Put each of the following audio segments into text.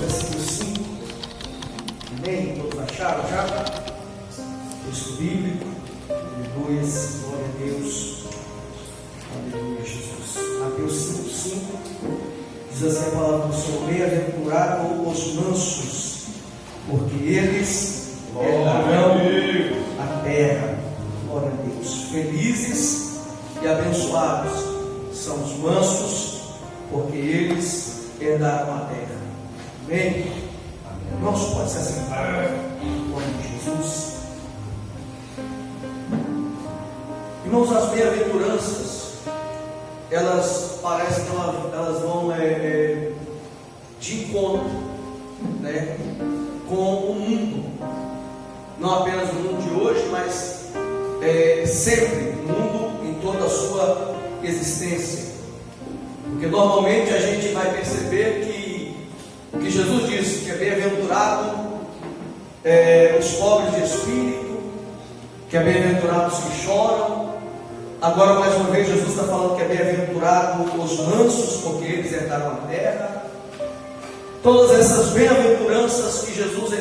versículo 5. Amém? Todos acharam já? Texto bíblico. Aleluia, glória a Deus. Aleluia, Jesus. Mateus 5,5 diz assim a palavra do Senhor: bem-aventurados os mansos, porque eles herdarão a terra. Glória a Deus. Felizes e abençoados são os mansos, porque eles herdaram a terra. Amém? Irmãos, pode se assentar em nome de Jesus. Irmãos, as bem-aventuranças, elas parecem que elas vão de encontro, né, com o mundo. Não apenas o mundo de hoje, mas sempre o mundo em toda a sua existência. Porque normalmente a gente vai perceber que o que Jesus disse, que é bem-aventurado os pobres de espírito, que é bem-aventurado os que choram. Agora mais uma vez Jesus está falando que é bem-aventurado os mansos, porque eles herdaram a terra. Todas essas bem-aventuranças que Jesus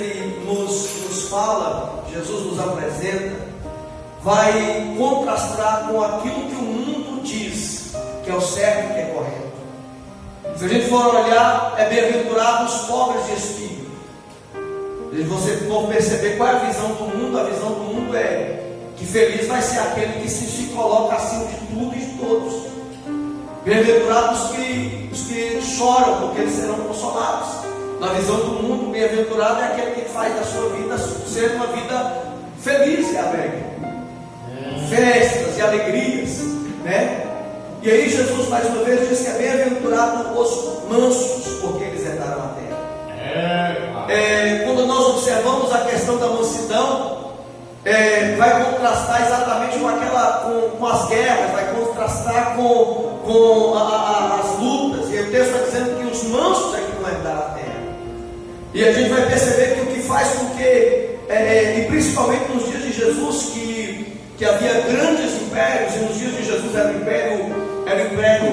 nos fala, Jesus nos apresenta, vai contrastar com aquilo que o mundo diz que é o certo e que é correto. Se a gente for olhar, é bem-aventurado os pobres de espírito. E você for perceber qual é a visão do mundo. A visão do mundo é que feliz vai ser aquele que se coloca acima de tudo e de todos. Bem-aventurados os que choram, porque eles serão consolados. Na visão do mundo, bem-aventurado é aquele que faz da sua vida ser uma vida feliz e alegre. Festas e alegrias, né? E aí Jesus mais uma vez diz que é bem-aventurado os mansos, porque eles herdaram a terra. Quando nós observamos a questão da mansidão, vai contrastar exatamente com as guerras, vai contrastar com as lutas. E o texto está dizendo que os mansos é que vão herdar a terra. E a gente vai perceber que o que faz com que, e principalmente nos dias de Jesus, que havia grandes impérios, e nos dias de Jesus era o império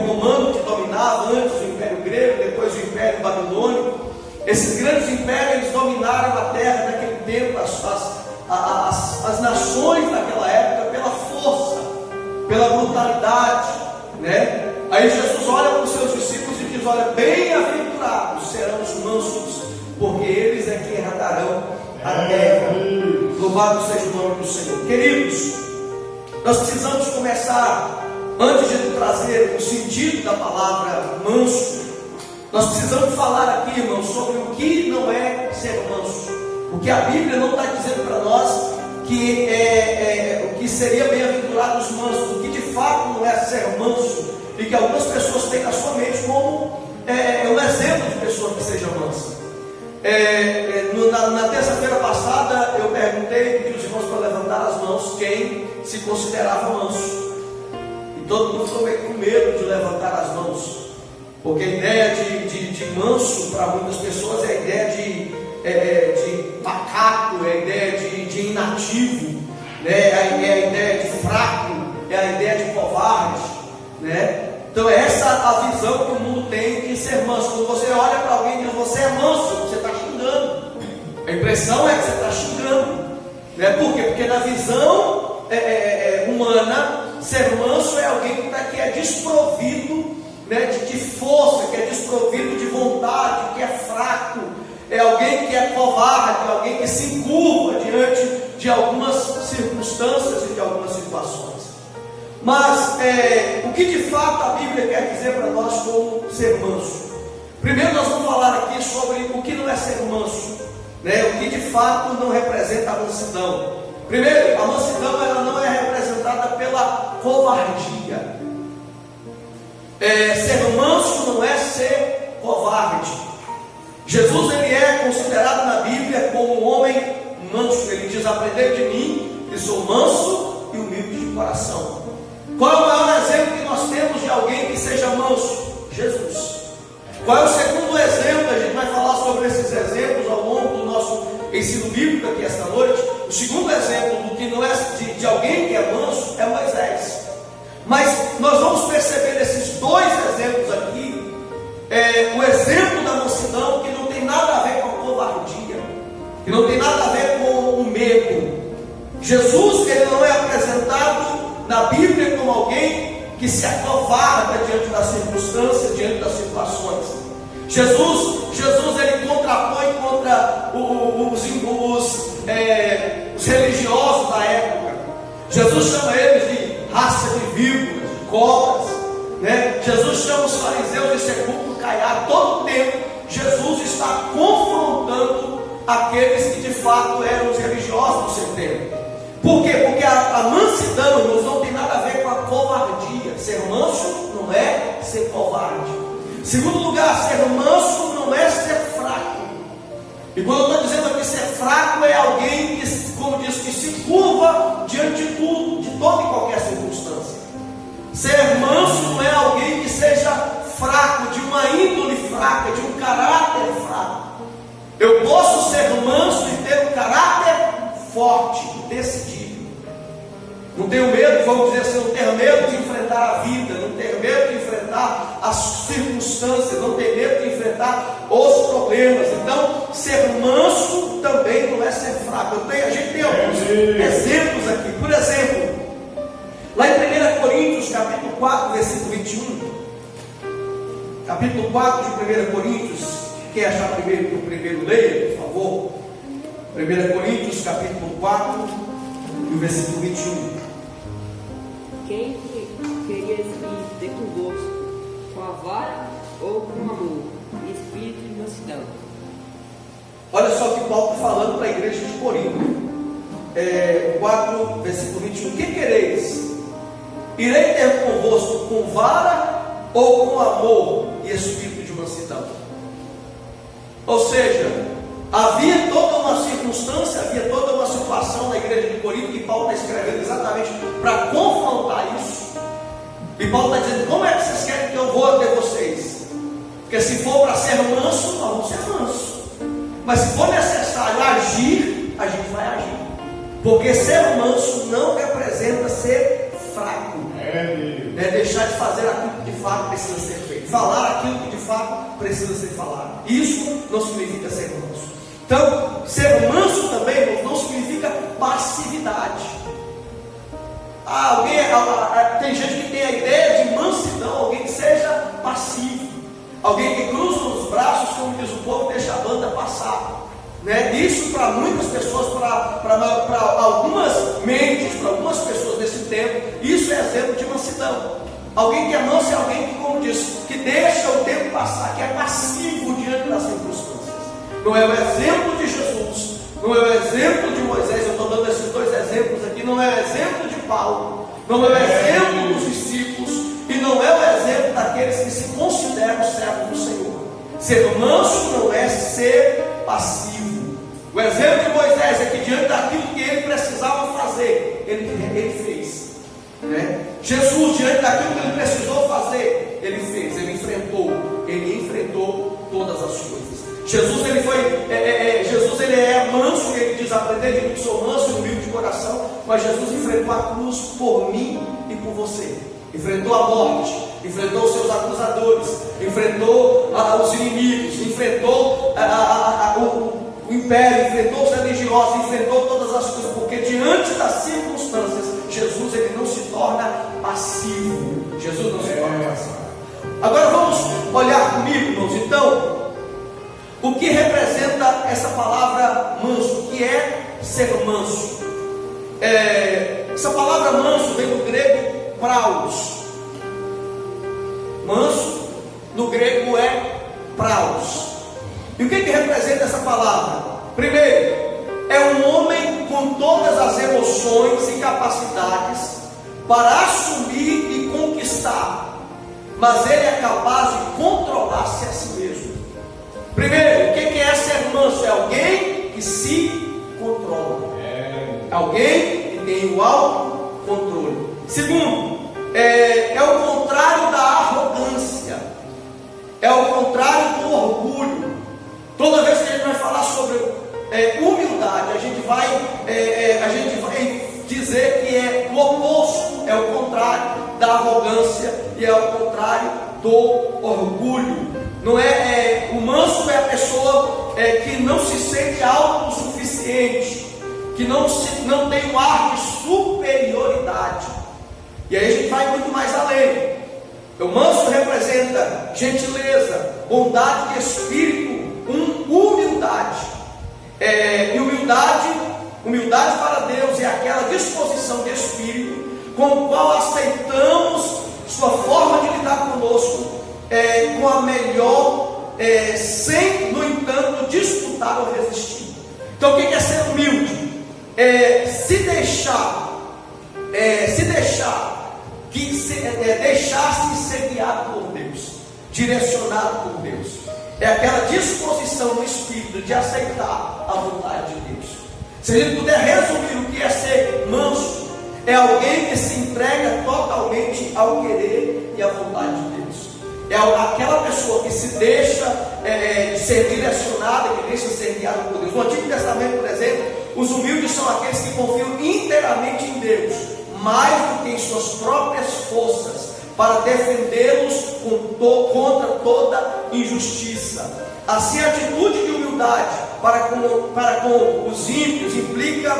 romano que dominava, antes o império grego, depois o império babilônico. Esses grandes impérios, eles dominaram a terra naquele tempo, as nações daquela época, pela força, pela brutalidade, né? Aí Jesus olha para os seus discípulos e diz: olha, bem-aventurados serão os mansos, porque eles é que herdarão a terra. Louvado seja o nome do Senhor. Queridos, nós precisamos começar, antes de trazer o sentido da palavra manso, nós precisamos falar aqui, irmãos, sobre o que não é ser manso. Porque a Bíblia não está dizendo para nós que o que seria bem-aventurado os mansos, o que de fato não é ser manso, e que algumas pessoas têm na sua mente como um exemplo de pessoa que seja mansa. Na terça-feira passada eu perguntei, pedi os irmãos para levantar as mãos quem se considerava manso, e todo mundo ficou meio com medo de levantar as mãos, porque a ideia de manso para muitas pessoas é a ideia de pacato, é a ideia de inativo, né? É a ideia de fraco, é a ideia de covarde, né? Então é essa a visão que o mundo tem de ser manso. Quando você olha para alguém e diz: você é manso, você está xingando. A impressão é que você está xingando, né? Por quê? Porque na visão humana, ser manso é alguém que é desprovido, né, de força, que é desprovido de vontade, que é fraco, é alguém que é covarde, é alguém que se encurva diante de algumas circunstâncias e de algumas situações. Mas o que de fato a Bíblia quer dizer para nós como ser manso? Primeiro nós vamos falar aqui sobre o que não é ser manso, né? O que de fato não representa a mansidão. Primeiro, a mansidão ela não é representada pela covardia. Ser manso não é ser covarde. Jesus ele é considerado na Bíblia como um homem manso. Ele diz: aprendei de mim, que sou manso e humilde de coração. Qual é o maior exemplo que nós temos de alguém que seja manso? Jesus. Qual é o segundo exemplo? A gente vai falar sobre esses exemplos ao longo do nosso ensino bíblico aqui esta noite. O segundo exemplo do que não é de alguém que é manso é Moisés. Mas nós vamos perceber nesses dois exemplos aqui o exemplo da mansidão, que não tem nada a ver que não tem nada a ver com o medo. Jesus, ele não é apresentado na Bíblia como alguém que se acovarda diante das circunstâncias, diante das situações. Jesus ele contrapõe contra os religiosos da época. Jesus chama eles de raça de víboras, de cobras, né? Jesus chama os fariseus de sepulcro caiado. Todo o tempo Jesus está confrontando aqueles que de fato eram os religiosos do seu tempo. Por quê? Porque a mansidão, irmãos, não tem nada a ver com a covardia. Ser manso não é ser covarde. Segundo lugar, ser manso não é ser fraco. E quando eu estou dizendo aqui ser fraco, é alguém que, como diz, que se curva diante de tudo, de toda e qualquer circunstância. Ser manso não é alguém que seja fraco, de uma índole fraca, de um caráter fraco. Eu posso ser manso e ter um caráter forte, decidido. Não tenho medo, vamos dizer assim, não ter medo de enfrentar a vida, não ter medo de enfrentar as circunstâncias, não ter medo de enfrentar os problemas. Então, ser manso também não é ser fraco. A gente tem alguns exemplos aqui. Por exemplo, lá em 1 Coríntios, capítulo 4, versículo 21. Capítulo 4 de 1 Coríntios. Quer achar primeiro leia, por favor. 1 Coríntios, capítulo 4, e o versículo 21. Quem queria ir ter convosco, com a vara ou com amor, espírito de mansidão? Olha só o que Paulo está falando para a igreja de Corinto. 4, versículo 21. Que quereis? Irei ter convosco com vara ou com amor e espírito de mansidão? Ou seja, havia toda uma circunstância, havia toda uma situação na igreja de Corinto que Paulo está escrevendo exatamente para confrontar isso. E Paulo está dizendo: como é que vocês querem que eu vou até vocês? Porque se for para ser manso, nós vamos ser mansos. Mas se for necessário agir, a gente vai agir. Porque ser manso não representa ser fraco. É deixar de fazer aquilo que de fato precisa ser feito, falar aquilo que de fato precisa ser falado. Isso não significa ser manso. Então, ser manso também não significa passividade. Tem gente que tem a ideia de mansidão, alguém que seja passivo, alguém que cruza os braços, como diz o povo, deixa a banda passar. Né? Isso para muitas pessoas, para algumas mentes, para algumas pessoas desse tempo, isso é exemplo de mansidão. Alguém que é manso é alguém que, como diz, que deixa o tempo passar, que é passivo diante das circunstâncias. Não é o exemplo de Jesus, não é o exemplo de Moisés. Eu estou dando esses dois exemplos aqui. Não é o exemplo de Paulo, não é o exemplo dos discípulos, e não é o exemplo daqueles que se consideram servos do Senhor. Ser manso não é ser passivo. O exemplo de Moisés é que diante daquilo que ele precisava fazer, ele fez, né? Jesus, diante daquilo que ele precisou fazer, ele fez, ele enfrentou todas as coisas. Jesus ele é manso, ele diz: aprendei de mim que sou manso e humilde de coração. Mas Jesus enfrentou a cruz por mim e por você. Enfrentou a morte, enfrentou os seus acusadores, enfrentou os inimigos, enfrentou o império, enfrentou os religiosos, enfrentou todas as coisas, porque diante das circunstâncias, Jesus ele não se torna passivo. Jesus não se torna passivo. Agora vamos olhar comigo, irmãos. Então, o que representa essa palavra manso? O que é ser manso? Essa palavra manso vem do grego praus. Manso no grego é praus. E o que representa essa palavra? Primeiro, é um homem com todas as emoções e capacidades para assumir e conquistar, mas ele é capaz de controlar-se a si mesmo. Primeiro, o que é ser manso? É alguém que se controla, alguém que tem o autocontrole. Segundo, é o contrário da arrogância, é o contrário do orgulho. Toda vez que a gente vai falar sobre humildade, a gente vai dizer que é o oposto, é o contrário da arrogância e é o contrário do orgulho. Não o manso é a pessoa que não se sente autossuficiente autossuficiente, que não tem um ar de superioridade. E aí a gente vai muito mais além. O manso representa gentileza, bondade de espírito, humildade. E humildade para Deus é aquela disposição de espírito com o qual aceitamos sua forma de lidar conosco com a melhor, sem, no entanto, disputar ou resistir. Então, o que é ser humilde? Deixar-se ser guiado por Deus, direcionado por Deus. É aquela disposição no espírito de aceitar a vontade de Deus. Se a gente puder resumir o que é ser manso, é alguém que se entrega totalmente ao querer e à vontade de Deus. É aquela pessoa que se deixa ser direcionada, que deixa ser guiada por Deus. No Antigo Testamento, por exemplo, os humildes são aqueles que confiam inteiramente em Deus, mais do que em suas próprias forças, para defendê-los contra toda injustiça. Assim, a atitude de humildade para com os ímpios implica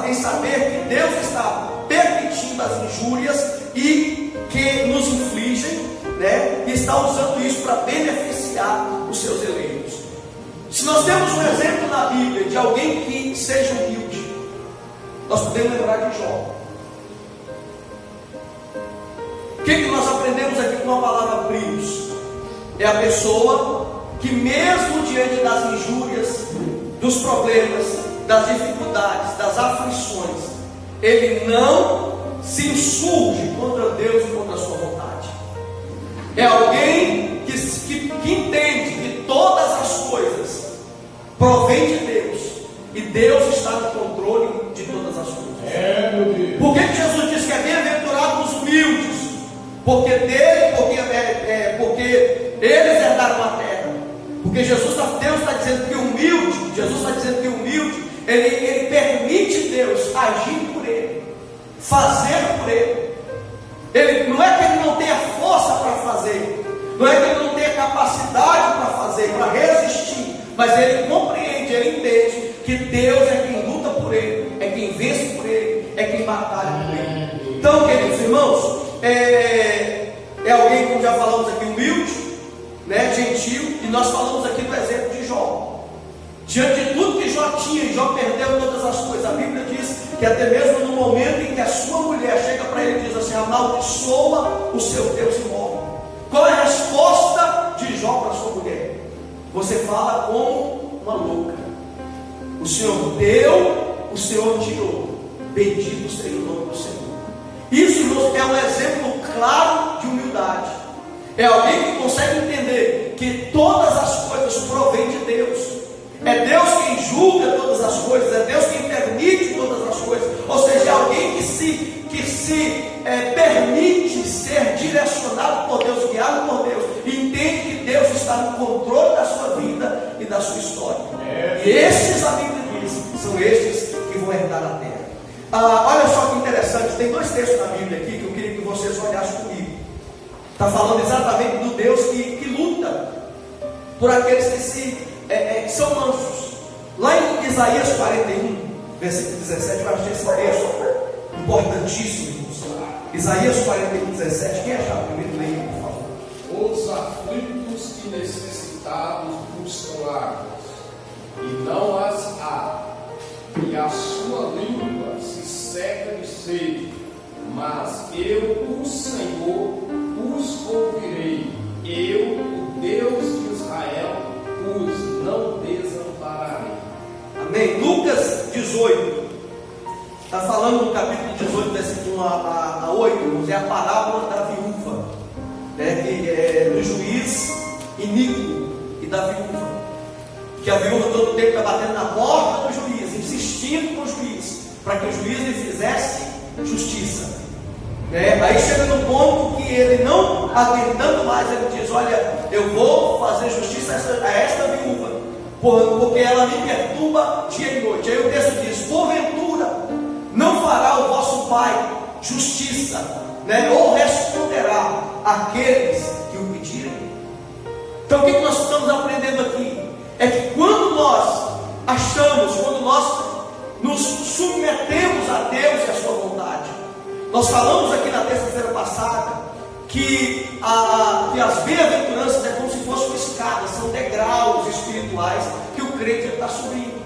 em saber que Deus está permitindo as injúrias e que nos infligem, e está usando isso para beneficiar os seus eleitos. Se nós temos um exemplo na Bíblia de alguém que seja humilde, nós podemos lembrar de Jó. O que nós aprendemos aqui com a palavra primos? É a pessoa que, mesmo diante das injúrias, dos problemas, das dificuldades, das aflições, ele não se insurge contra Deus e contra a sua vontade. É alguém que entende que todas as coisas provém de Deus e Deus está no controle de todas as coisas. Por que Jesus diz que é bem-aventurado os humildes? Porque eles herdaram a terra. Porque Deus está dizendo que o humilde, ele permite Deus agir por ele, fazer por ele. Não é que ele não tenha força para fazer, não é que ele não tenha capacidade para fazer, para resistir, mas ele compreende, ele entende que Deus é quem luta por ele, é quem vence por ele, é quem batalha por ele. Então, queridos irmãos, é alguém, como já falamos aqui, humilde, gentil, e nós falamos aqui do exemplo de Jó. Diante de tudo que Jó tinha, e Jó perdeu todas as coisas, a Bíblia diz que até mesmo no momento em que a sua mulher chega para ele e diz assim: amaldiçoa o seu Deus e morre. Qual é a resposta de Jó para sua mulher? Você fala como uma louca. O Senhor deu, o Senhor tirou. Bendito seja o nome do Senhor. Isso é um exemplo claro de humildade. É alguém que consegue entender que todas as coisas provêm de Deus. É Deus quem julga todas as coisas, é Deus quem permite todas as coisas. Ou seja, é alguém que se permite ser direcionado por Deus, guiado por Deus, e entende que Deus está no controle da sua vida e da sua história. E estes, a Bíblia diz, são estes que vão herdar a terra. Olha só que interessante, tem dois textos na Bíblia aqui que eu queria que vocês olhassem comigo. Está falando exatamente do Deus que luta por aqueles que são mansos. Lá em Isaías 41, versículo 17, eu achei esse texto importantíssimo, irmãos. Isaías 41, 17, quem achar primeiro, leia, por favor. Os aflitos e necessitados buscam águas, e não as há, e a sua língua se seca de sede, mas eu, o Senhor, os ouvirei, eu, o Deus de Israel, os não desampararei. Amém. Lucas 18, está falando no capítulo 18, versículo 1 a 8, é a parábola da viúva, do juiz iníquo e da viúva, que a viúva todo o tempo está batendo na porta do juiz, insistindo com o juiz, para que o juiz lhe fizesse justiça. Aí chega no ponto que ele, não aguentando mais, ele diz: olha, eu vou fazer justiça a esta viúva, porque ela me perturba dia e noite. Aí o texto diz: porventura não fará o vosso Pai justiça, ou responderá àqueles que o pedirem? Então o que nós estamos aprendendo aqui? É que quando nós achamos, quando nós nos submetemos a Deus e a sua vontade. Nós falamos aqui na terça-feira passada que as bem-aventuranças é como se fosse uma escada, são degraus espirituais que o crente está subindo.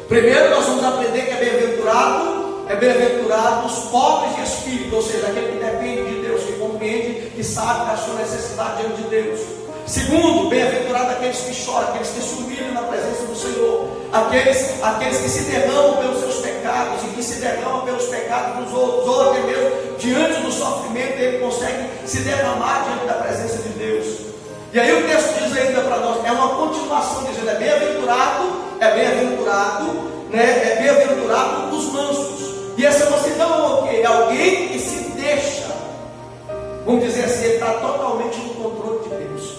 Primeiro nós vamos aprender que é bem-aventurado os pobres de espírito, ou seja, aquele que depende de Deus, que compreende, que sabe da sua necessidade diante de Deus. Segundo, bem-aventurado aqueles que choram, aqueles que se humilham na presença do Senhor, aqueles que se derramam pelos seus pecados e que se derramam pelos pecados dos outros, ou até mesmo diante do sofrimento ele consegue se derramar diante da presença de Deus. E aí o texto diz ainda para nós, é uma continuação dizendo, é bem-aventurado os mansos. E essa mansidão é o quê? É alguém que se deixa, vamos dizer assim, ele está totalmente no controle de Deus.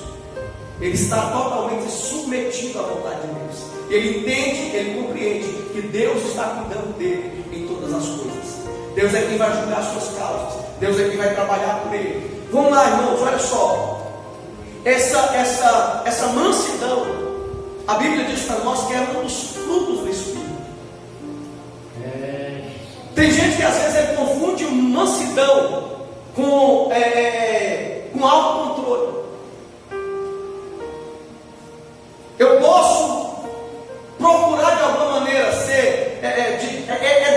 Ele está totalmente submetido à vontade de Deus. Ele entende, ele compreende que Deus está cuidando dele em todas as coisas. Deus é quem vai julgar as suas causas. Deus é quem vai trabalhar por ele. Vamos lá, irmãos, olha só. Essa mansidão, a Bíblia diz para nós que é um dos frutos do Espírito. Tem gente que às vezes ele confunde mansidão com autocontrole. Eu posso procurar de alguma maneira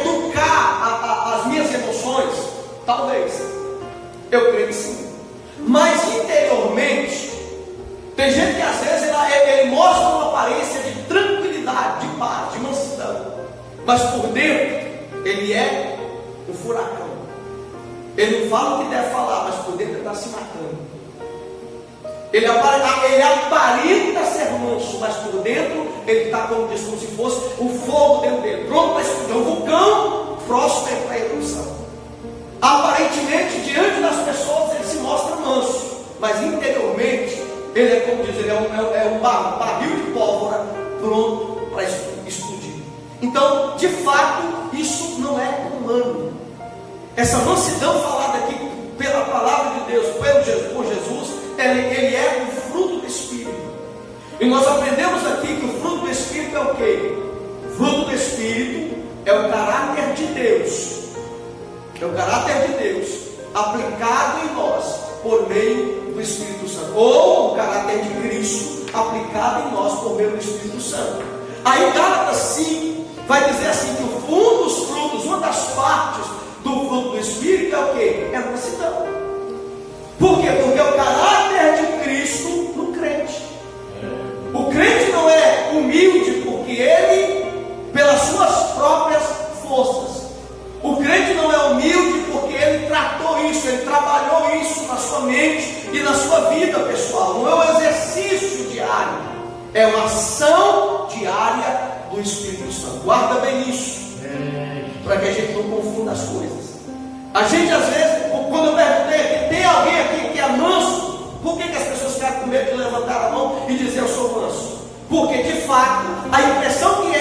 educar as minhas emoções? Talvez. Eu creio que sim. Mas interiormente, tem gente que às vezes ele mostra uma aparência de tranquilidade, de paz, de mansidão. Mas por dentro, ele é um furacão. Ele não fala o que deve falar, mas por dentro ele está se matando. Ele aparenta ser manso, mas por dentro ele está, como se fosse o fogo dentro dele, pronto para explodir, um vulcão próximo para a erupção. Aparentemente, diante das pessoas, ele se mostra manso, mas interiormente, ele é como diz, ele é um barril de pólvora pronto para explodir. Então, de fato, isso não é humano. Essa mansidão falada aqui pela palavra de Deus, por Jesus, ele é o fruto do Espírito. E nós aprendemos aqui que o fruto do Espírito é o quê? O fruto do Espírito é o caráter de Deus. É o caráter de Deus aplicado em nós por meio do Espírito Santo. Ou o caráter de Cristo aplicado em nós por meio do Espírito Santo. Aí Gálatas 5 vai dizer assim que um dos frutos, uma das partes do fruto do Espírito é o quê? É a mansidão. Por quê? Porque é o caráter de Cristo no crente. O crente não é humilde porque ele, pelas suas próprias forças. O crente não é humilde porque ele tratou isso, ele trabalhou isso na sua mente e na sua vida pessoal. Não é um exercício diário, é uma ação diária do Espírito Santo. Guarda bem isso, para que a gente não confunda as coisas. A gente às vezes, quando eu perguntei aqui, tem alguém aqui que é manso? Por que as pessoas ficam com medo de levantar a mão e dizer eu sou manso? Porque de fato, a impressão que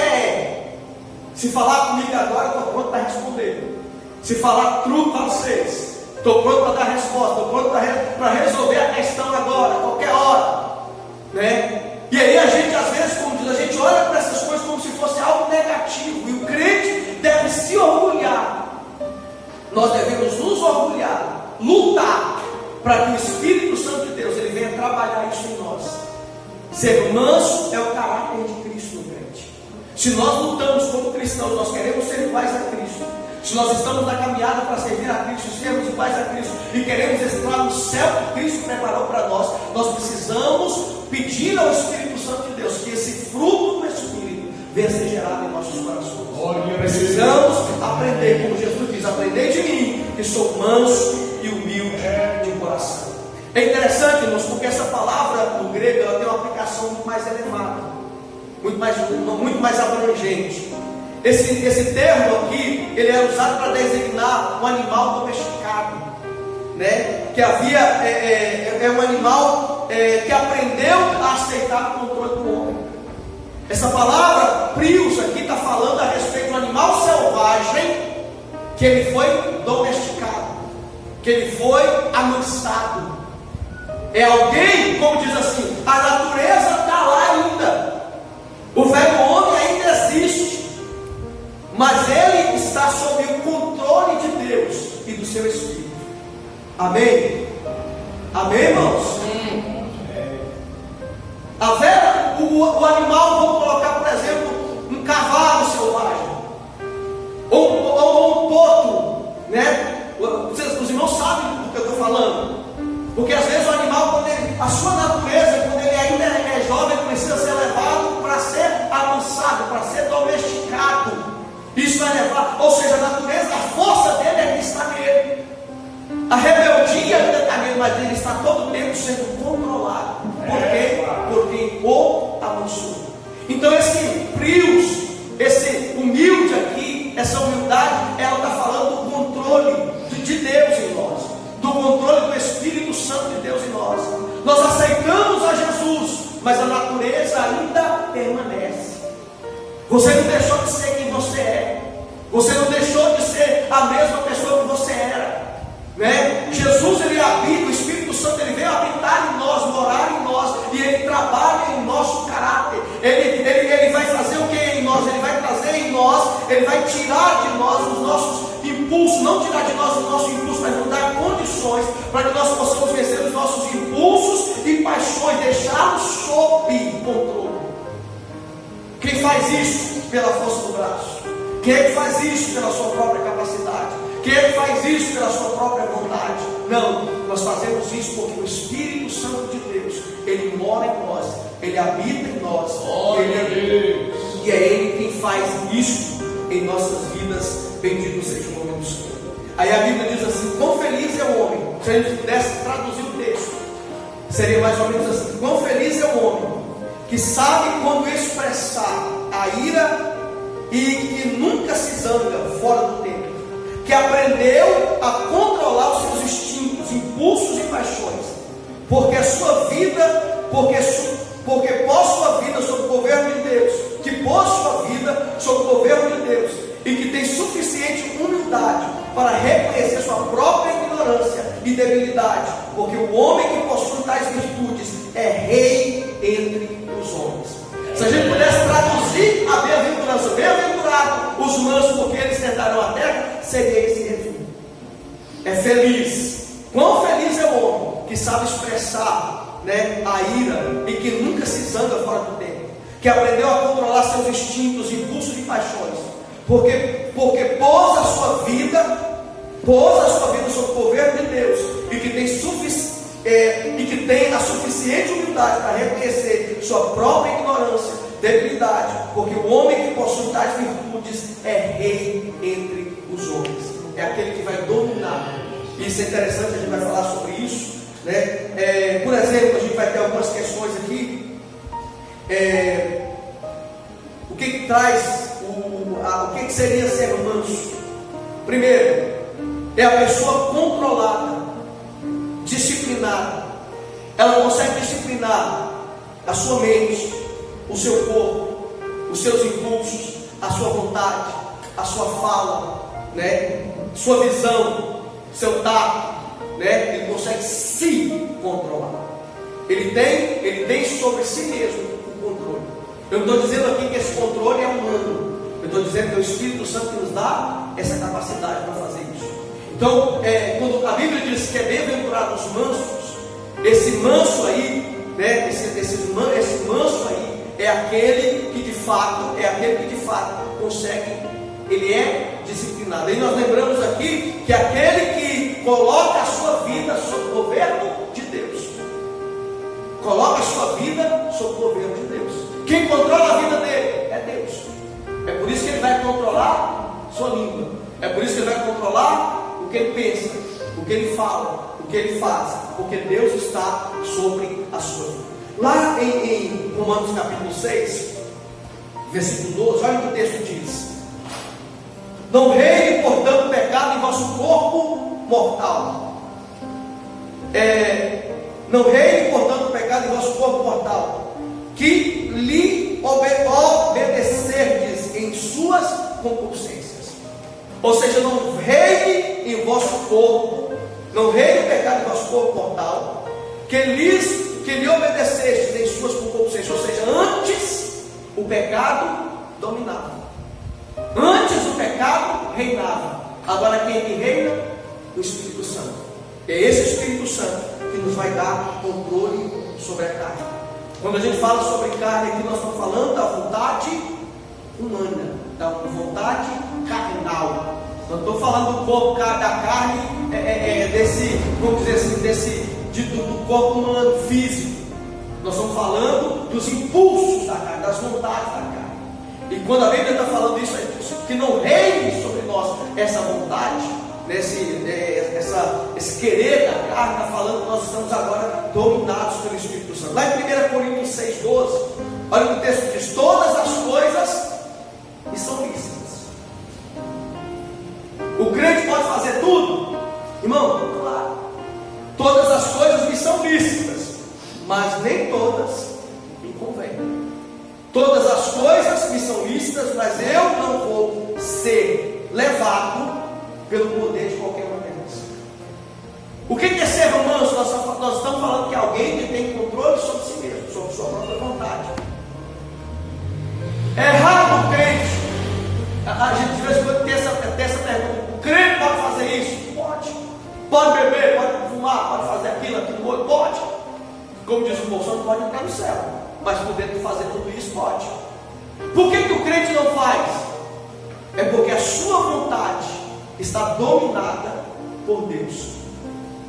se falar comigo agora, eu estou pronto para responder. Se falar truque para vocês, estou pronto para dar resposta, estou pronto para resolver a questão agora, a qualquer hora. Né? E aí a gente às vezes, como diz, a gente olha para essas coisas como se fosse algo negativo. E o crente deve se orgulhar. Nós devemos nos orgulhar, lutar, para que o Espírito Santo de Deus ele venha trabalhar isso em nós. Ser manso é o caráter de Cristo no crente. Se nós lutamos como cristãos, nós queremos ser iguais a Cristo. Se nós estamos na caminhada para servir a Cristo, sermos iguais a Cristo e queremos entrar no céu que Cristo preparou para nós, nós precisamos pedir ao Espírito Santo de Deus que esse fruto do Espírito venha ser gerado em nossos corações. Precisamos aprender, como Jesus diz, aprender de mim, que sou manso e humilde de coração. É interessante, irmãos, porque essa palavra no grego ela tem uma aplicação muito mais elevada, muito mais abrangente. Esse termo aqui, ele é usado para designar um animal domesticado, né? Que é um animal que aprendeu a aceitar o controle do homem. Essa palavra prius aqui está falando a respeito de um animal selvagem que ele foi domesticado, que ele foi amansado. É alguém, como diz assim, a natureza está lá ainda. O velho homem mas ele está sob o controle de Deus e do seu Espírito. Amém? Amém, irmãos? A vera, o animal, vamos colocar, por exemplo, um cavalo selvagem, ou um potro, né? Os irmãos sabem do que eu estou falando, porque às vezes o animal, a sua natureza, quando ele ainda é jovem, ele precisa ser levado para ser amansado, para ser domesticado. Isso vai levar, ou seja, a natureza, a força dele ainda está nele, a rebeldia ainda está nele, mas ele está todo o tempo sendo controlado. Por quê? Por quem o amansou. Então esse Prius, esse humilde aqui, essa humildade, ela está falando do controle de Deus em nós, do controle do Espírito Santo de Deus em nós. Nós aceitamos a Jesus, mas a natureza ainda permanece. Você não deixou de ser quem você é. Você não deixou de ser a mesma pessoa que você era, né? Jesus, ele habita, o Espírito Santo, ele veio habitar em nós, morar em nós, e ele trabalha em nosso caráter. Ele vai fazer o que em nós? Ele vai trazer em nós, ele vai tirar de nós os nossos impulsos, não tirar de nós os nossos impulsos, mas nos dar condições para que nós possamos vencer os nossos impulsos e paixões, deixá-los sob controle. Quem faz isso pela força do braço? Quem é que faz isso pela sua própria capacidade? Quem é que faz isso pela sua própria vontade? Não, nós fazemos isso porque o Espírito Santo de Deus, ele mora em nós, ele habita em nós, e é ele quem faz isso em nossas vidas. Bendito seja o nome do Senhor. Aí a Bíblia diz assim: quão feliz é o homem. Se a gente pudesse traduzir o texto, seria mais ou menos assim: quão feliz é o homem que sabe quando expressar a ira e que nunca se zanga fora do tempo, que aprendeu a controlar os seus instintos, impulsos e paixões, porque a sua vida, porque pôs sua vida sob o governo de Deus, que pôs sua vida sob o governo de Deus, e que tem suficiente humildade para reconhecer sua própria ignorância e debilidade, porque o homem que possui tais virtudes é rei entre os homens. Se a gente pudesse traduzir a bem-aventurança, bem-aventurado os mansos, porque eles herdarão a terra, seria esse resumo. É feliz. Quão feliz é o homem que sabe expressar, né, a ira e que nunca se zanga fora do tempo, que aprendeu a controlar seus instintos, impulsos e paixões, porque pôs a sua vida sob o governo de Deus, e que tem a suficiente humildade para reconhecer sua própria ignorância, debilidade, porque o homem que possui tais virtudes é rei entre os homens, é aquele que vai dominar. Isso é interessante, a gente vai falar sobre isso, né? Por exemplo, a gente vai ter algumas questões aqui. O que traz, o que seria ser manso? Primeiro, é a pessoa controlada, disciplinada. Ela consegue disciplinar a sua mente, o seu corpo, os seus impulsos, a sua vontade, a sua fala, né? Sua visão, seu tato, né? Ele consegue se controlar. Ele tem sobre si mesmo o controle. Eu não estou dizendo aqui que esse controle é humano. Eu estou dizendo que é o Espírito Santo que nos dá essa capacidade para fazer isso. Então, quando a Bíblia diz que é bem-aventurado os mansos, esse manso aí, né? Esse manso aí é aquele que de fato consegue, ele é disciplinado. E nós lembramos aqui que aquele que coloca a sua vida sob o governo de Deus, coloca a sua vida sob o governo de Deus. Quem controla a vida dele é Deus. É por isso que ele vai controlar sua língua, é por isso que ele vai controlar o que ele pensa, o que ele fala, o que ele faz, porque Deus está sobre a sua vida. Lá em Romanos capítulo 6, versículo 12, olha o que o texto diz: não reine, portanto, pecado em vosso corpo mortal. Não reine, portanto, pecado em vosso corpo mortal, que lhe obedecerdes em suas concupiscências. Ou seja, não reine em vosso corpo, não reine o pecado em vosso corpo mortal, que lhe obedecestes em suas concupiscências. Ou seja, antes o pecado dominava. Antes o reinava. Agora quem que reina? O Espírito Santo. É esse Espírito Santo que nos vai dar controle sobre a carne. Quando a gente fala sobre carne aqui, nós estamos falando da vontade humana, da vontade carnal. Não estou falando do corpo da carne, desse, vamos dizer assim, do corpo humano físico. Nós estamos falando dos impulsos da carne, das vontades da carne. E quando a Bíblia está falando isso, é que não reine sobre nós essa vontade, esse querer da carne, está falando que nós estamos agora dominados pelo Espírito Santo. Lá em 1 Coríntios 6,12, olha o que o texto diz: todas as coisas me são lícitas. O crente pode fazer tudo? Irmão, claro. Todas as coisas me são lícitas, mas nem todas me convêm. Todas as coisas me são lícitas, mas eu não vou ser levado pelo poder de qualquer uma delas. O que é ser manso? Nós estamos falando que alguém que tem controle sobre si mesmo, sobre sua própria vontade. É errado o crente. A gente de vez em quando tem essa pergunta: o crente pode fazer isso? Pode. Pode beber, pode fumar, pode fazer aquilo outro? Pode. Como diz o Bolsonaro, pode entrar no céu, mas podendo fazer tudo isso, pode. Por que o crente não faz? É porque a sua vontade está dominada por Deus.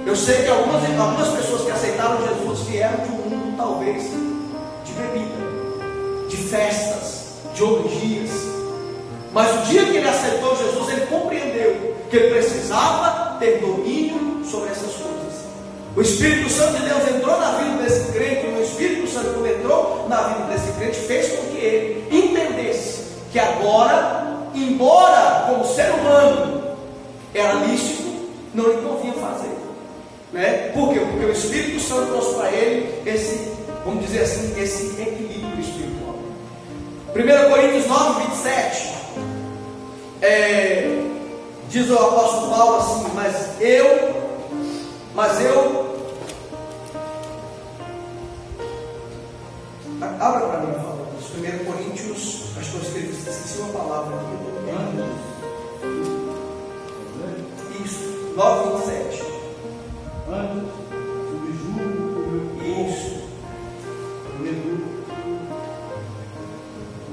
Eu sei que algumas pessoas que aceitaram Jesus vieram de um mundo talvez de bebida, de festas, de orgias. Mas o dia que ele aceitou Jesus, ele compreendeu que ele precisava ter domínio sobre essas coisas. O Espírito Santo de Deus entrou na vida desse crente, e o Espírito Santo, quando entrou na vida desse crente, fez com que ele entendesse que agora, embora como ser humano era lícito, não lhe convinha fazer. Né? Por quê? Porque o Espírito Santo trouxe para ele esse, vamos dizer assim, esse equilíbrio espiritual. 1 Coríntios 9, 27. Diz o apóstolo Paulo assim: mas eu abra para mim, por favor, 1 Coríntios, acho que eu esqueci uma palavra aqui. Isso, 9, 27. Antes, subjugo o meu Isso.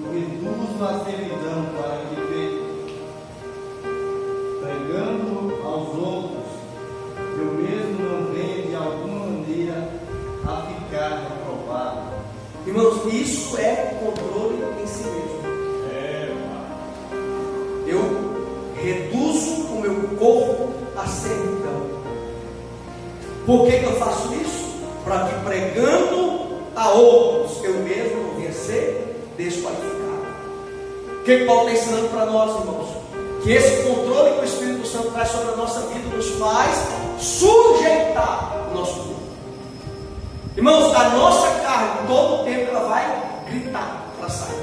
O reduzo à servidão, para que, pregando aos outros, eu mesmo não venha de alguma maneira a ficar reprovado. Irmãos, isso é controle em si mesmo. Eu reduzo o meu corpo à servidão. Por que eu faço isso? Para que pregando a outros, eu mesmo não venha ser desqualificado. O que Paulo está ensinando para nós, irmãos? Que esse controle que o Espírito Santo traz sobre a nossa vida nos faz sujeitar o nosso corpo. Irmãos, a nossa carne, todo o tempo ela vai gritar para sair.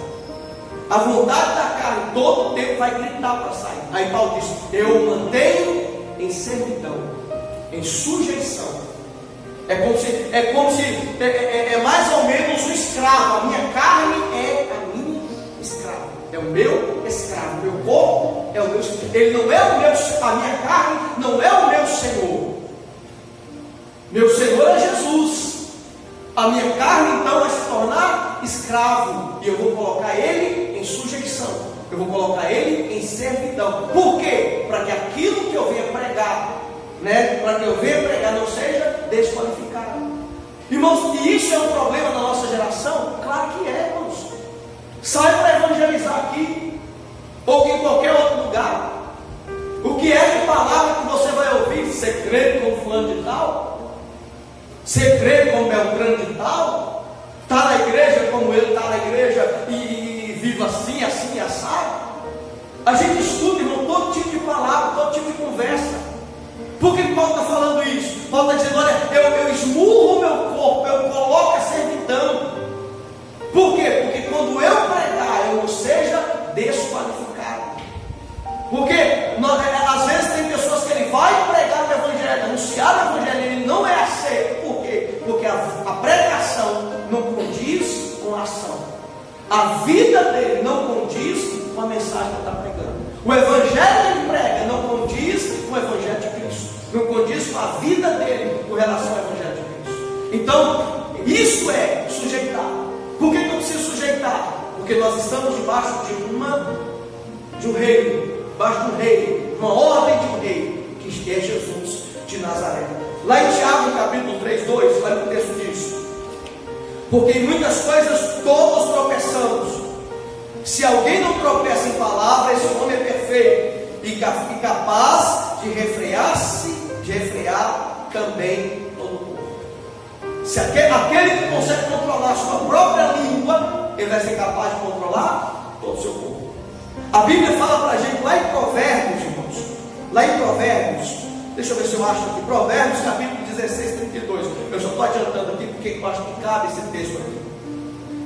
A vontade da carne, todo o tempo vai gritar para sair. Aí Paulo diz: eu mantenho em servidão, em sujeição. É mais ou menos um escravo. A minha carne é a minha escrava. É o meu escravo. Meu corpo é o meu escravo. Ele não é o meu, a minha carne não é o meu Senhor. Meu Senhor é Jesus. A minha carne então vai se tornar escravo. E eu vou colocar ele em sujeição. Eu vou colocar ele em servidão. Por quê? Para que aquilo que eu venha pregar, para que eu venha pregar não seja desqualificado. Irmãos, e isso é um problema na nossa geração? Claro que é, irmãos. Sai para evangelizar aqui, ou em qualquer outro lugar. O que é de palavra que você vai ouvir? Você crê como fulano de tal? Você crê como Beltrano de tal? Está na igreja como ele está na igreja e vive assim, assim, assado? A gente estuda, irmão, todo tipo de palavra, todo tipo de conversa. Por que Paulo está falando isso? Paulo está dizendo: olha, eu esmurro o meu corpo, eu coloco a servidão. Por quê? Porque quando eu pregar, eu não seja desqualificado. Porque às vezes tem pessoas que ele vai pregar o evangelho, anunciar o evangelho, ele não é aceito. Por quê? Porque a pregação não condiz com a ação. A vida dele não condiz com a mensagem que ele está pregando. O evangelho que ele Então, isso é sujeitar. Por que eu preciso sujeitar? Porque nós estamos debaixo de um rei, debaixo de um rei, uma ordem de um rei, que é Jesus de Nazaré. Lá em Tiago, capítulo 3:2, olha o que o texto diz: porque em muitas coisas todos tropeçamos. Se alguém não tropeça em palavra, esse homem é perfeito e capaz de refrear também todo o corpo. Se aquele que consegue controlar a sua própria língua, ele vai ser capaz de controlar todo o seu corpo. A Bíblia fala para a gente lá em Provérbios, irmãos, lá em Provérbios, deixa eu ver se eu acho aqui, Provérbios capítulo 16:32. Eu só estou adiantando aqui porque eu acho que cabe esse texto aqui.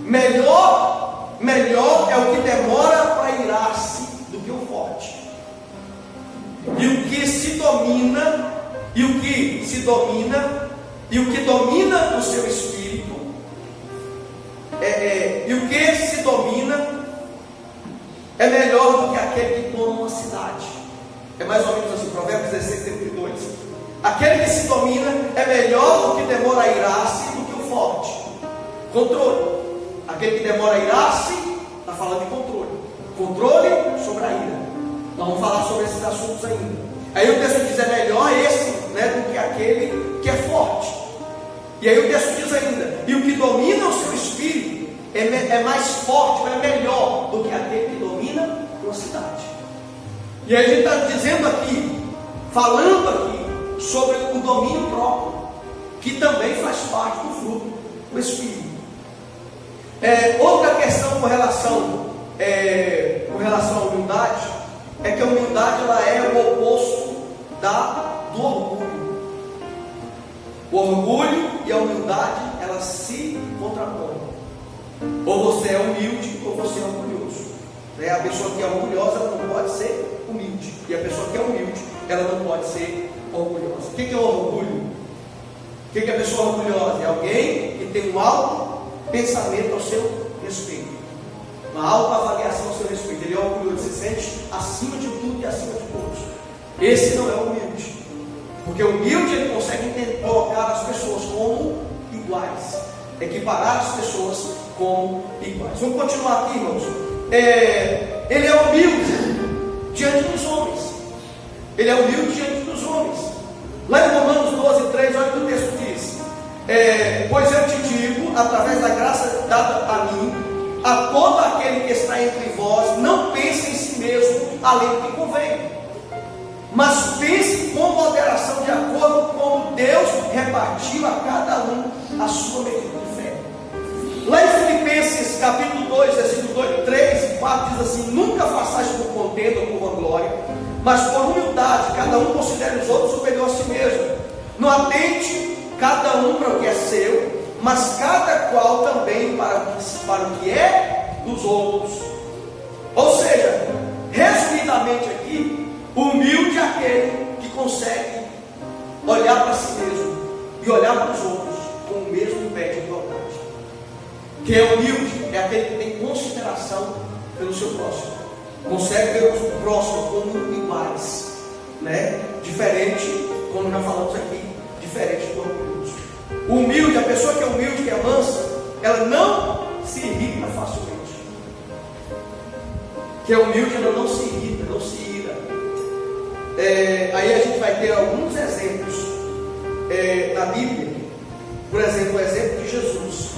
Melhor é o que demora para irar-se do que o forte. E o que se domina, e o que domina o seu espírito, e o que se domina é melhor do que aquele que toma uma cidade. É mais ou menos assim, Provérbios 16:32. Aquele que se domina é melhor do que demora a irar-se do que o forte. Controle. Aquele que demora a irar-se, está falando de controle. Controle sobre a ira. Nós vamos falar sobre esses assuntos ainda. Aí o texto diz: é melhor esse, do que aquele que é forte. E aí o texto diz ainda: e o que domina o seu espírito é mais forte, é melhor do que aquele que domina uma cidade. E aí a gente está dizendo aqui, falando aqui sobre o domínio próprio, que também faz parte do fruto do Espírito. Outra questão com relação à humildade é que a humildade ela é o oposto do orgulho. O orgulho e a humildade elas se contrapõem. Ou você é humilde ou você é orgulhoso. A pessoa que é orgulhosa ela não pode ser humilde, e a pessoa que é humilde ela não pode ser orgulhosa. O que é o orgulho? O que é a pessoa orgulhosa? É alguém que tem um alto pensamento ao seu respeito, uma alta avaliação ao seu respeito. Ele é orgulhoso, se sente acima de tudo e acima de todos. Esse não é humilde, porque o humilde ele consegue colocar as pessoas como iguais, equiparar as pessoas como iguais. Vamos continuar aqui, irmãos. Ele é humilde diante dos homens. Ele é humilde diante dos homens. Lá em Romanos 12:3, olha o que o texto diz: pois eu te digo, através da graça dada a mim, a todo aquele que está entre vós, não pense em si mesmo além do que convém, mas pense com moderação, de acordo com como Deus repartiu a cada um a sua medida de fé. Lá em Filipenses capítulo 2, versículo 2, 3 e 4 diz assim: nunca façais por contenda ou por vanglória, mas por humildade cada um considere os outros superior a si mesmo. Não atente cada um para o que é seu, mas cada qual também para o que é dos outros. Ou seja, resumidamente aqui, o humilde é aquele que consegue olhar para si mesmo e olhar para os outros com o mesmo pé de igualdade. Quem é humilde é aquele que tem consideração pelo seu próximo, consegue ver o próximo como iguais, diferente, como já falamos aqui, diferente do orgulhoso. O humilde, a pessoa que é humilde, que é mansa, ela não se irrita facilmente. Que é humilde, ela não se irrita, não se ira. Aí a gente vai ter alguns exemplos na Bíblia. Por exemplo, o exemplo de Jesus.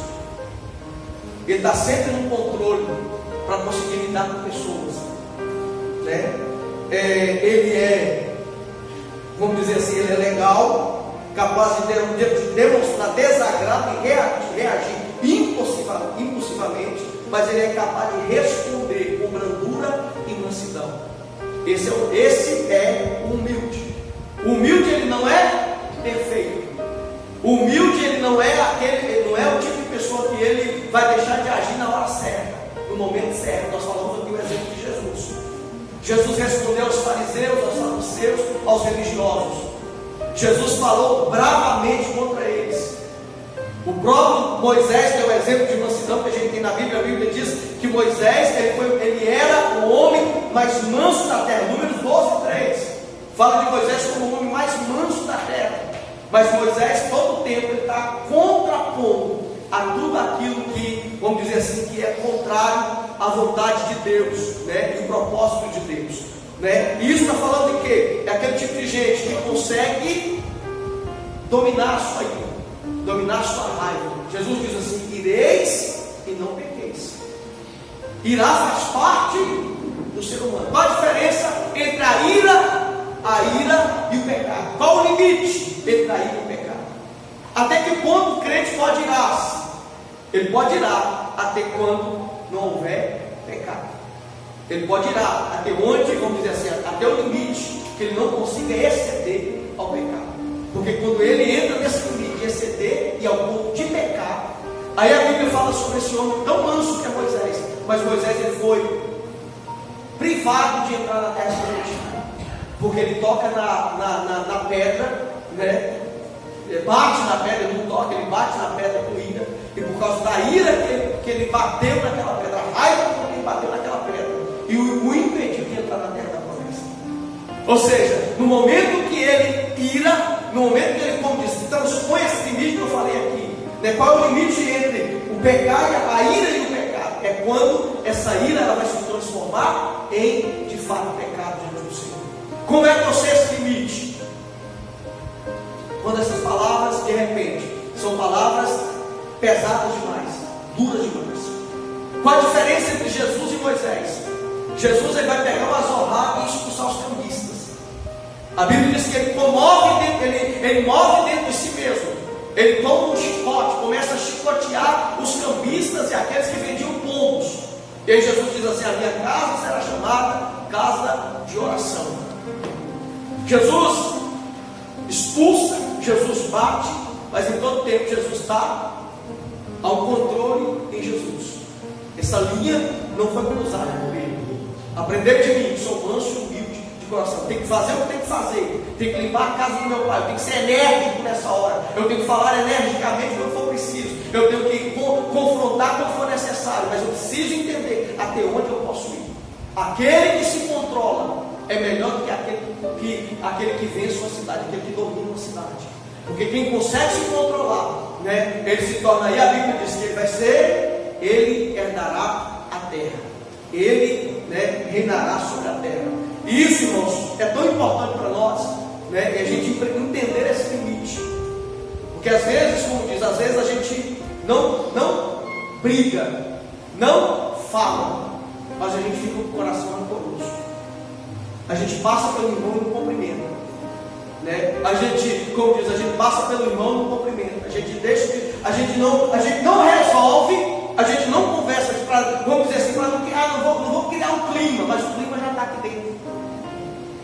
Ele está sempre no controle para conseguir lidar com pessoas. Ele é, vamos dizer assim, ele é legal, capaz de demonstrar desagrado e reagir impulsivamente, mas ele é capaz de responder com brandura e mansidão. Esse é o humilde. O humilde ele não é perfeito. O humilde ele não é o tipo de pessoa que ele vai deixar de agir na hora certa, no momento certo. Nós falamos aqui o exemplo de Jesus. Jesus respondeu aos fariseus, aos saduceus, aos religiosos. Jesus falou bravamente contra eles. O próprio Moisés, que é o exemplo de mansidão que a gente tem na Bíblia, a Bíblia diz que Moisés ele era o homem mais manso da terra. Números 12:3 fala de Moisés como o homem mais manso da terra. Mas Moisés, todo o tempo, ele está contrapondo a tudo aquilo que, vamos dizer assim, que é contrário à vontade de Deus, né? E o propósito de Deus, né? E isso está falando de quê? É aquele tipo de gente que consegue dominar a sua ira, dominar a sua raiva. Jesus diz assim: ireis e não pequeis. Irá faz parte do ser humano. Qual a diferença entre a ira e o pecado? Qual o limite entre a ira e o pecado? Até que ponto o crente pode irar-se? Ele pode irar até quando não houver pecado. Ele pode irar até onde, vamos dizer assim, até o limite que ele não consiga exceder ao pecado. Porque quando ele entra nesse limite de exceder e ao ponto de pecar, aí a Bíblia fala sobre esse homem tão manso que é Moisés. Mas Moisés, ele foi privado de entrar na terra prometida, porque ele toca na pedra, né? Ele bate na pedra, ele não toca, ele bate na pedra com ira, e por causa da ira que ele bateu naquela pedra, a raiva que ele bateu naquela pedra, e o impediu de entrar na terra da promessa. Ou seja, no momento que ele ira, no momento que ele, como disse, transpõe esse limite que eu falei aqui, né? Qual é o limite entre o pecado, a ira e o pecado? É quando essa ira ela vai se transformar em, de fato, pecado diante do Senhor. Como é que eu sei esse limite? Quando essas palavras, de repente, são palavras pesadas demais, duras demais. Qual a diferença entre Jesus e Moisés? Jesus, ele vai pegar o azorrago e expulsar os cambistas. A Bíblia diz que ele move dentro de si mesmo. Ele toma um chicote, começa a chicotear os cambistas e aqueles que vendiam pombos. E aí Jesus diz assim: a minha casa será chamada casa de oração. Jesus expulsa, Jesus bate, mas em todo tempo Jesus está ao controle em Jesus. Essa linha não foi cruzada por ele. Aprender de mim, sou manso e humilde de coração. Tem que fazer o que tem que fazer. Tem que limpar a casa do meu pai. Eu tenho que ser enérgico nessa hora. Eu tenho que falar energicamente quando for preciso. Eu tenho que confrontar quando for necessário. Mas eu preciso entender até onde eu posso ir. Aquele que se controla é melhor do que aquele que vence uma cidade, aquele que domina uma cidade. Porque quem consegue se controlar, né, ele se torna, aí a Bíblia diz que ele herdará a terra. Ele, né, reinará sobre a terra. E isso, irmãos, é tão importante para nós, né, a gente entender esse limite. Porque às vezes, como diz, às vezes a gente não briga, não fala, mas a gente fica com o coração rancoroso. A gente passa pelo irmão e não cumprimenta, né? A gente, como diz, a gente passa pelo irmão e não cumprimenta. A gente não resolve, a gente não conversa, vamos dizer assim, para não vou criar um clima, mas o clima já está aqui dentro.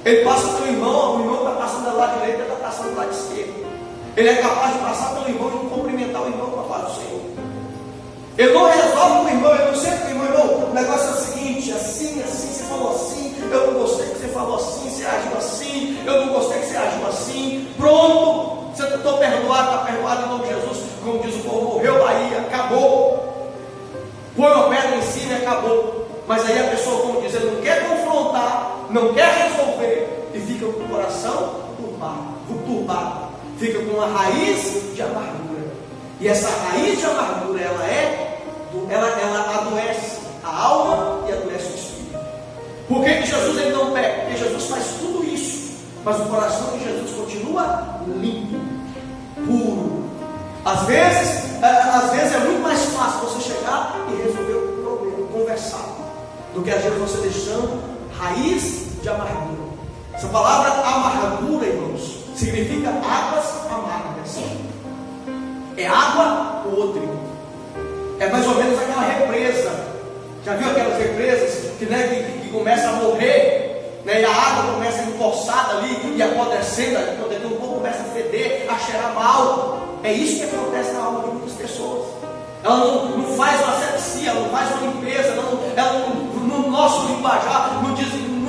Ele passa pelo irmão, o irmão está passando do lado direito, ele está passando do lado esquerdo. Ele é capaz de passar pelo irmão e não cumprimentar o irmão com a paz do Senhor. Ele não resolve com o irmão, ele não senta com o irmão, o negócio é o seguinte, assim, você falou assim, eu não gostei que você falou assim, você agiu assim, eu não gostei que você agiu assim, pronto, você está perdoado, está perdoado em nome de Jesus, como diz o povo, morreu Bahia, acabou, põe uma pedra em cima e acabou. Mas aí a pessoa, como diz, ele não quer confrontar, não quer resolver, e fica com o coração turbado, fica com uma raiz de amargura, e essa raiz de amargura, ela adoece a alma e adoece o espírito. Por que Jesus ele não peca? Porque Jesus faz tudo isso, mas o coração de Jesus continua limpo, puro. Às vezes é muito mais fácil você chegar e resolver o problema, conversar, do que às vezes você deixando raiz de amargura. Essa palavra amargura, irmãos, significa águas amargas. É água podre. É mais ou menos aquela represa. Já viu aquelas represas que começa a morrer, né, e a água começa empoçada ali e apodrecendo, quando daqui um pouco começa a feder, a cheirar mal. É isso que acontece na alma de muitas pessoas. Ela não faz uma asepsia, ela não faz uma limpeza, ela no nosso linguajar não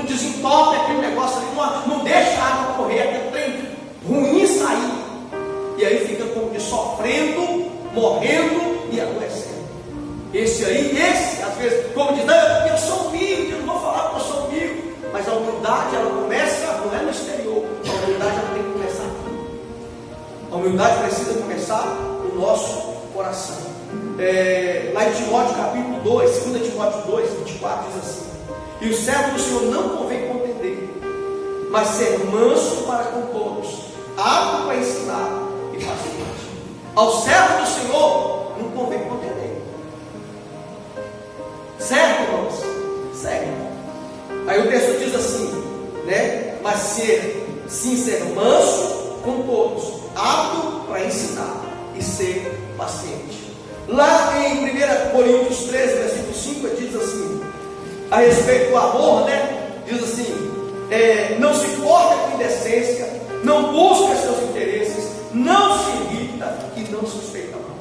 desentope aquele negócio ali, não deixa a água correr, aquele trem ruim sair. E aí fica como que sofrendo, morrendo e adoecendo. Esse, às vezes, como diz, não, eu sou humilde, eu não vou falar porque eu sou humilde. Mas a humildade, ela começa, não é no exterior, a humildade ela tem que começar aqui. A humildade precisa começar no nosso coração. Lá em Timóteo capítulo 2, 2 Timóteo 2, 24 diz assim: e o servo do Senhor não convém contender, mas ser manso para com todos, apto para ensinar e paciente. Ao servo do Senhor não convém contender. Certo, irmãos? Segue. Aí o texto diz assim, né? Mas ser manso com todos, apto para ensinar e ser paciente. Lá em 1 Coríntios 13, versículo 5, diz assim, a respeito do amor, né? Diz assim: não se porta com indecência, não busca seus interesses, não se irrita e não suspeita mal.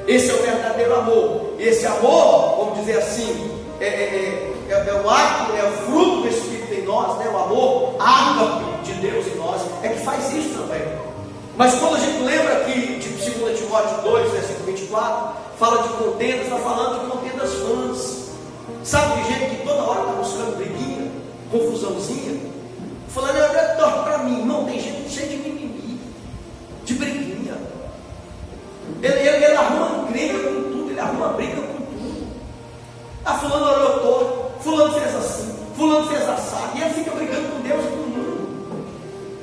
Esse é o verdadeiro amor. Esse amor, vamos dizer assim, é o ato, é o fruto do Espírito em nós, né? O amor ágape de Deus em nós é que faz isso também. Mas quando a gente lembra aqui de 2 Timóteo 2, versículo 24, fala de contendas, está falando de contendas vãs. Sabe, de gente que toda hora está buscando briguinha, confusãozinha, falando, eu torno para mim. Não, tem gente cheia de mimimi, de briguinha. Ele arruma encrenca com tudo, ele arruma briga com tudo. Ah, fulano orou torto, fulano fez assim, fulano fez assado, e ele fica brigando com Deus e com o mundo.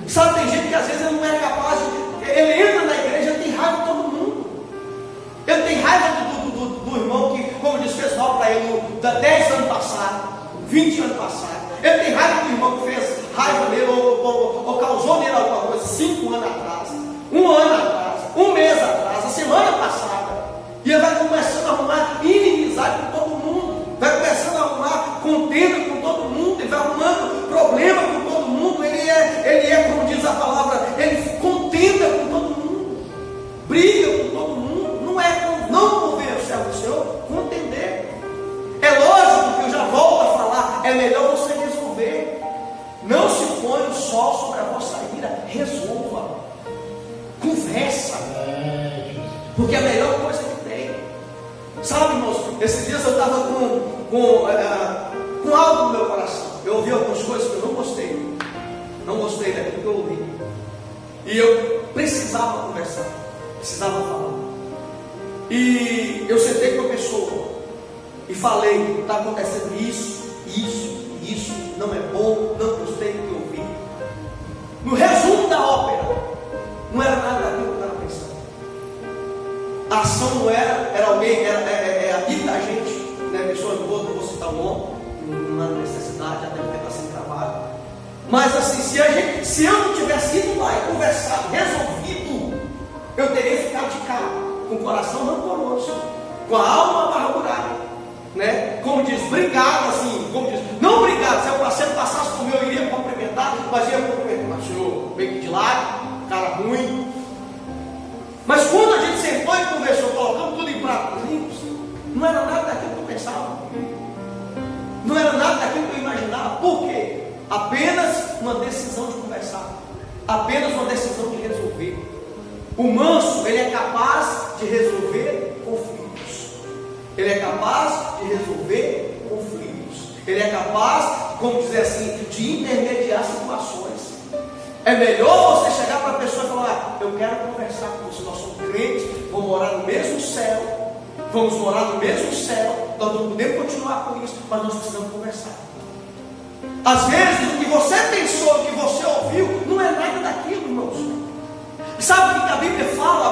Sabe, tem gente que às vezes ele não é capaz de... Ele entra na igreja, ele tem raiva de todo mundo. Ele tem raiva do irmão que, como diz, fez mal para ele 10 anos passados, 20 anos passados. Ele tem raiva do irmão que fez raiva nele ou causou nele alguma coisa 5 anos atrás, 1 ano atrás, 1 mês atrás, a semana passada. E ele vai começando a arrumar inimizade com todo mundo, vai começando a arrumar contenda com todo mundo, ele vai arrumando problema com todo mundo. Ele é, como diz a palavra, ele contenda com todo mundo, briga com todo mundo. Não convém ao servo do Senhor contender. É lógico que eu já volto a falar, é melhor você resolver. Não se põe o sol sobre a vossa ira, resolva, conversa, porque é a melhor coisa que tem. Sabe, irmãos, esses dias eu estava com algo no meu coração. Eu ouvi algumas coisas que eu não gostei daquilo que eu ouvi, e eu precisava conversar, precisava falar. E eu sentei com a pessoa e falei: está acontecendo isso, não é bom, não gostei do que eu ouvi. No resumo da ópera, não era nada daquilo que eu estava pensando. A ação não era alguém, era aqui da gente, né? Pessoa, não vou citar o nome, não há necessidade, até porque está sendo gravado. Mas assim, se eu não tivesse ido lá e conversado, resolvido, eu teria ficado de cara, com o coração rancoroso, com a alma amargurada, né? Como diz, brigado assim, como diz, não brigado, se o parceiro passasse por mim, eu iria cumprimentar, mas ia cumprimentar, senhor, meio de lado, cara ruim. Mas quando a gente sentou e conversou, colocamos tudo em pratos limpos, não era nada daquilo que eu pensava, não era nada daquilo que eu imaginava. Por quê? Apenas uma decisão de conversar, apenas uma decisão de resolver. O manso, ele é capaz de resolver conflitos. Ele é capaz de resolver conflitos. Ele é capaz, como dizer assim, de intermediar situações. É melhor você chegar para a pessoa e falar: eu quero conversar com você, nós somos crentes, vamos morar no mesmo céu, nós não podemos continuar com isso, mas nós precisamos conversar. Às vezes, o que você pensou, o que você ouviu, não é nada daquilo, irmãos. Sabe o que a Bíblia fala?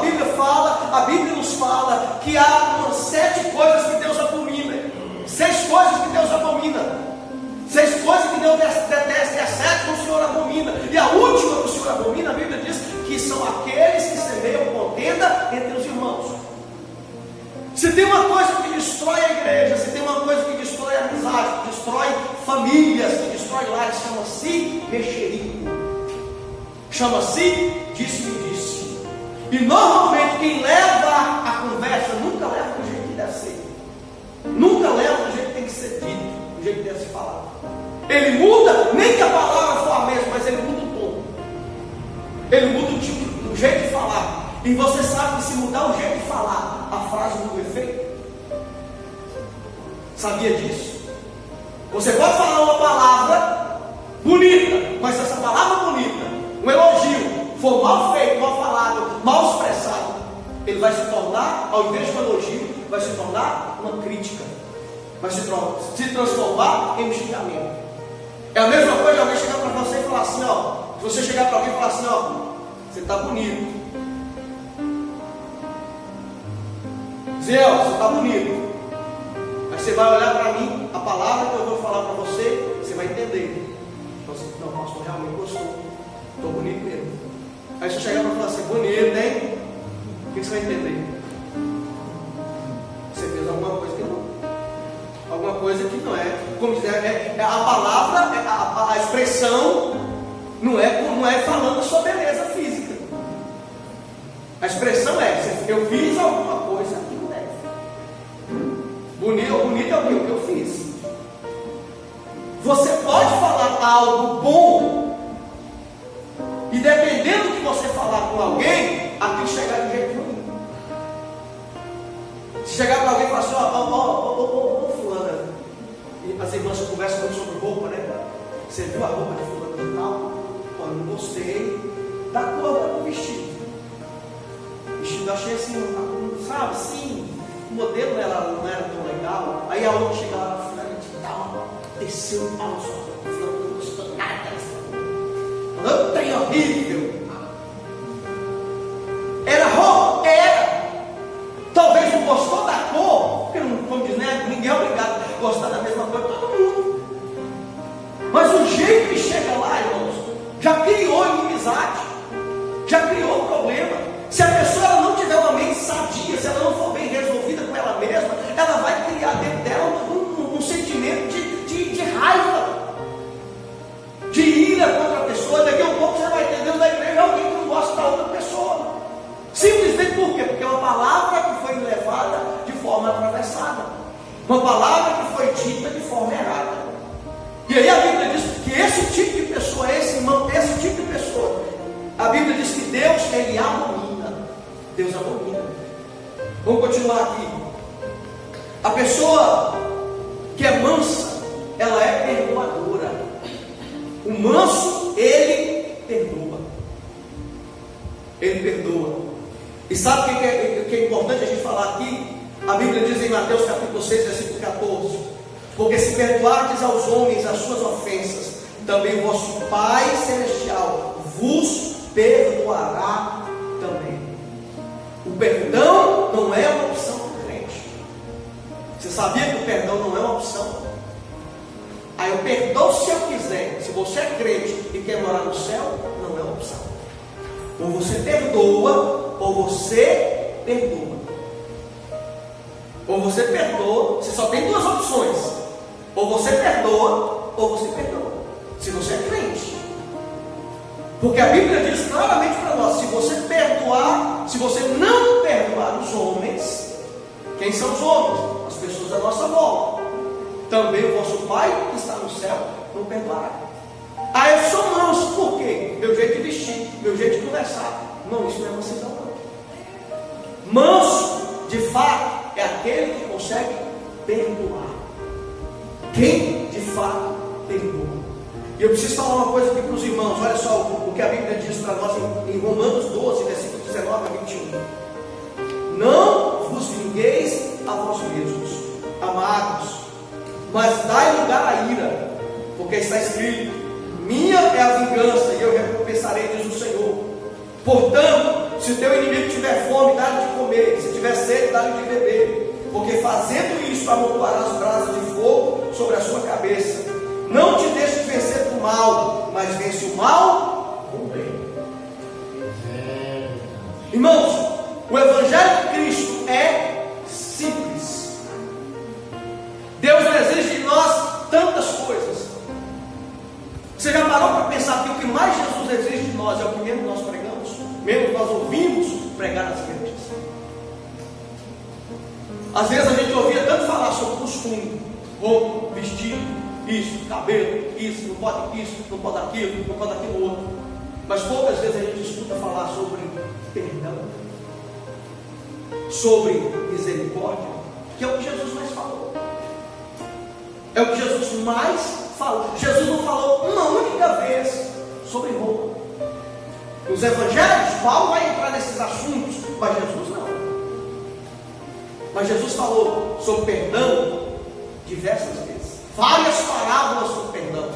A Bíblia nos fala que há 7 coisas que Deus abomina. 6 coisas que Deus abomina. 6 coisas que Deus detesta, e a 7ª o Senhor abomina. E a última que o Senhor abomina, a Bíblia diz que são aqueles que semeiam contenda entre os irmãos. Se tem uma coisa que destrói a igreja, se tem uma coisa que destrói a amizade, que destrói famílias, que destrói lares, chama-se mexerico. Chama-se disse-me-disse. E normalmente quem leva a conversa nunca leva do jeito que deve ser. Nunca leva do jeito que tem que ser dito, do jeito que deve se falar. Ele muda, nem que a palavra for a mesma, mas ele muda o tom. Ele muda o tipo, o jeito de falar. E você sabe que se mudar o jeito de falar, a frase muda o efeito. Sabia disso? Você pode falar uma palavra bonita, mas se essa palavra bonita, um elogio, for mal feito, mal falado, mal expressado, ele vai se tornar, ao invés de um elogio, vai se tornar uma crítica, vai se transformar em um xingamento. É a mesma coisa de alguém chegar para você e falar assim, ó, se você chegar para alguém e falar assim, ó, você está bonito. Zé, você está bonito. Aí você vai olhar para mim, a palavra que eu vou falar para você, você vai entender. Então você, não, pastor, realmente gostou. Estou bonito mesmo. Aí você chegar para falar assim, bonito, hein? O que você vai entender? Você fez alguma coisa que não. Alguma coisa que não é. Como dizer, a palavra, a expressão não é falando da sua beleza física. A expressão é, eu fiz alguma coisa que não deve. Bonito é o que eu fiz. Você pode falar algo bom, e dependendo do que você falar com alguém, aquilo chegar de jeito ruim. Se chegar para alguém e falar assim, ó, fulana, e as irmãs conversam muito sobre roupa, né? Você viu a roupa de fulana e tal? Ó, não gostei da cor do vestido. O vestido eu achei assim, sabe, sim, o modelo dela não era tão legal. Aí a outra chega lá na fulana e tal, desceu o pau, só fulana não gostou nada dessa roupa. Não tem horrível. Era roupa? Era. Talvez não gostou da cor, porque não, como diz, né? Ninguém é obrigado a gostar da mesma cor, todo mundo. Mas o jeito que chega lá, irmãos, já criou inimizade, já criou problema. Se a pessoa ela não tiver uma mente sadia, se ela não for bem resolvida com ela mesma, ela vai criar dentro dela um sentimento de raiva, de ira contra a pessoa. Daqui a um pouco você vai ter dentro da igreja alguém que não gosta da outra pessoa. Simplesmente por quê? Porque é uma palavra que foi levada de forma atravessada, uma palavra que foi dita de forma errada. E aí a Bíblia diz que esse tipo de pessoa, esse tipo de pessoa, a Bíblia diz que Deus, ele abomina. Deus abomina. Vamos continuar aqui. A pessoa que é mansa, ela é perdoadora. O manso, ele perdoa. Ele perdoa. E sabe o que é importante a gente falar aqui? A Bíblia diz em Mateus capítulo 6, versículo 14: porque se perdoardes aos homens as suas ofensas, também o vosso Pai Celestial vos perdoará também. O perdão não é uma opção do crente. Você sabia que o perdão não é uma opção? Aí eu perdoo se eu quiser. Se você é crente e quer morar no céu, não é uma opção. Ou você perdoa, ou você perdoa. Ou você perdoa, você só tem duas opções. Ou você perdoa, ou você perdoa. Se você é crente. Porque a Bíblia diz claramente para nós, se você perdoar, se você não perdoar os homens, quem são os homens? As pessoas à nossa volta. Também o vosso Pai que está no céu não perdoará. Ah, eu sou manso, por quê? Meu jeito de vestir, meu jeito de conversar. Não, isso não é mansidão, não. Manso, de fato, é aquele que consegue perdoar. Quem, de fato, perdoa. E eu preciso falar uma coisa aqui para os irmãos. Olha só o que a Bíblia diz para nós em Romanos 12, versículo 19 a 21. Não vos vingueis a vós mesmos, amados, mas dai lugar à ira, porque está escrito: minha é a vingança e eu recompensarei, diz o Senhor. Portanto, se o teu inimigo tiver fome, dá-lhe de comer, se tiver sede, dá-lhe de beber, porque fazendo isso amontoarás brasas de fogo sobre a sua cabeça. Não te deixes vencer do mal, mas vence o mal com o bem. Irmãos, o Evangelho de Cristo é simples. Deus não exige de nós tantas coisas. Você já parou para pensar que o que mais Jesus exige de nós é o que menos nós pregamos, menos nós ouvimos pregar nas igrejas? Às vezes a gente ouvia tanto falar sobre costume, roupa, vestido, isso, cabelo, isso, não pode isso, não pode aquilo, não pode aquilo outro. Mas poucas vezes a gente escuta falar sobre perdão, sobre misericórdia, que é o que Jesus mais falou. É o que Jesus mais falou. Jesus não falou uma única vez sobre roupa. Nos evangelhos, Paulo vai entrar nesses assuntos, mas Jesus não. Mas Jesus falou sobre perdão diversas vezes. Várias parábolas sobre perdão.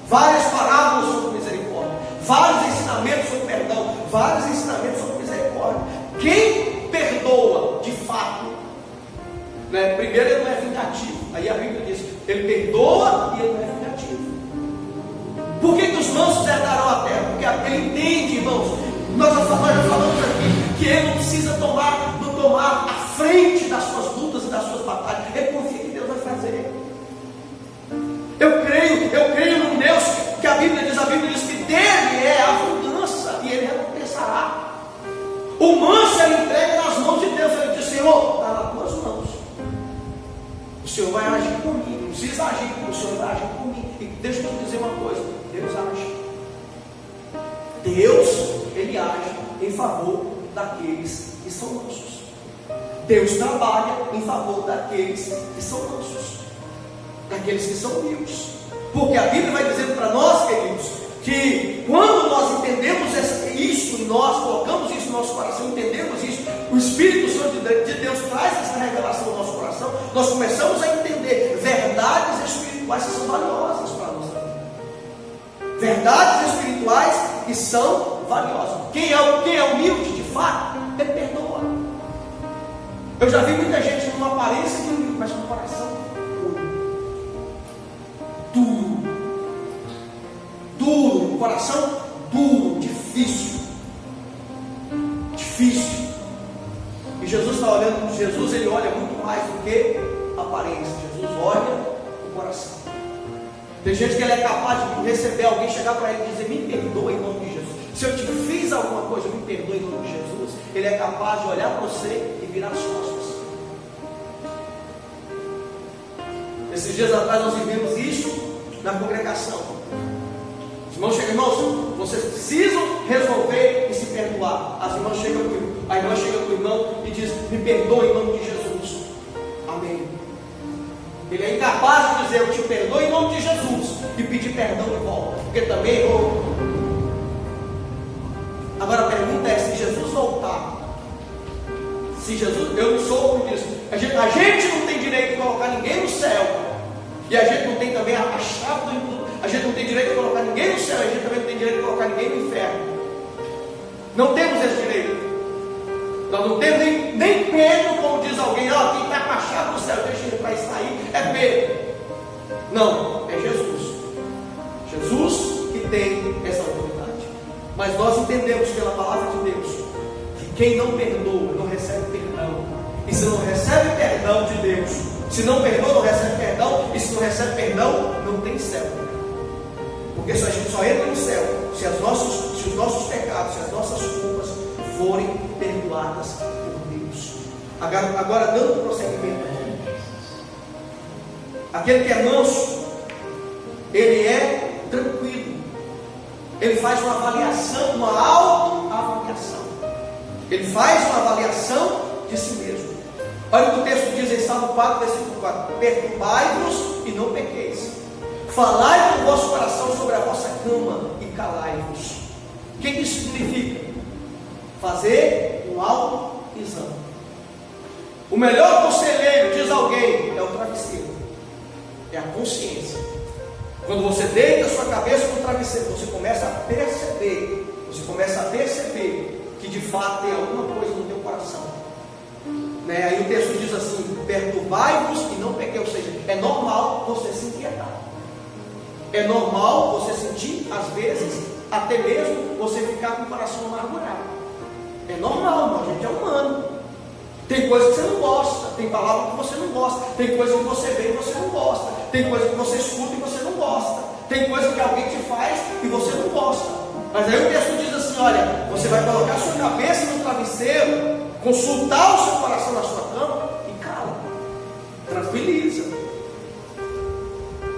Várias parábolas sobre misericórdia. Vários ensinamentos sobre perdão. Vários ensinamentos sobre misericórdia. Quem perdoa de fato, né? Primeiro, ele não é vingativo. Aí a Bíblia diz, ele perdoa e ele não é vingativo. Por que os mansos herdarão a terra? Porque ele entende, irmãos. Nós já falamos aqui que ele não precisa tomar a frente das suas lutas e das suas batalhas. Ele confia que Deus vai fazer. Eu creio num Deus que a Bíblia diz que dele é a vingança e ele recompensará. O manso ele entrega nas mãos de Deus. Ele diz, Senhor, está nas tuas mãos. O Senhor vai agir comigo. Não precisa agir, o Senhor vai agir comigo. E deixa eu te dizer uma coisa, Deus age. Deus, ele age em favor daqueles que são mansos. Deus trabalha em favor daqueles que são mansos, daqueles que são humildes. Porque a Bíblia vai dizendo para nós, queridos, que quando nós entendemos isso, e nós colocamos isso no nosso coração, entendemos isso, o Espírito Santo de Deus traz essa revelação no nosso coração, nós começamos a entender verdades espirituais que são valiosas para a nossa vida. Verdades espirituais que são valiosas. Quem é humilde de fato, ele perdoa. Eu já vi muita gente numa aparência de humilde, mas com o coração duro, um coração duro, difícil. E Jesus está olhando, Jesus ele olha muito mais do que a aparência. Jesus olha o coração. Tem gente que ele é capaz de receber alguém, chegar para ele e dizer, me perdoa em nome de Jesus. Se eu te fiz alguma coisa, me perdoa em nome de Jesus. Ele é capaz de olhar para você e virar as costas. Esses dias atrás nós vivemos isso na congregação. Os irmãos chegam, irmãos, vocês precisam resolver e se perdoar. A irmã chega para o irmão e diz, me perdoa em nome de Jesus. Amém. Ele é incapaz de dizer, eu te perdoo em nome de Jesus, e pedir perdão de volta, porque também errou. Agora a pergunta é, se Jesus voltar, eu não sou como diz, a gente não tem direito de colocar ninguém no céu, e a gente não tem também a chave do mundo, a gente não tem direito de colocar ninguém no céu, a gente também não tem direito de colocar ninguém no inferno. Não temos esse direito. Nós não temos nem Pedro, como diz alguém, quem está com a chave do céu, deixa ele para sair, é Pedro. Não, é Jesus. Jesus que tem essa autoridade. Mas nós entendemos pela palavra de Deus que quem não perdoa não recebe perdão. E se não recebe perdão de Deus, se não perdoa, não recebe perdão. E se não recebe perdão, não tem céu. Porque a gente só entra no céu se os nossos pecados, se as nossas culpas forem perdoadas por Deus. Agora dando prosseguimento, aquele que é manso, ele é tranquilo, ele faz uma avaliação, uma autoavaliação, ele faz uma avaliação de si mesmo. Olha o que o texto diz em Salmo 4, versículo 4: perturbai-vos e não pequeis, falai no vosso coração sobre a vossa cama e calai-vos. O que isso significa? Fazer um autoexame. O melhor conselheiro, diz alguém, é o travesseiro, é a consciência. Quando você deita a sua cabeça no travesseiro, você começa a perceber que de fato tem alguma coisa no teu coração. Aí o texto diz assim: perturbai-vos e não pequei. Ou seja, é normal você se inquietar, é normal você sentir, às vezes, até mesmo você ficar com o coração amargurado. É normal, irmão, a gente é humano. Tem coisa que você não gosta, tem palavra que você não gosta, tem coisa que você vê e você não gosta, tem coisa que você escuta e você não gosta, tem coisa que alguém te faz e você não gosta. Mas aí o texto diz assim: olha, você vai colocar a sua cabeça no travesseiro, consultar o seu coração na sua cama e cala, tranquiliza.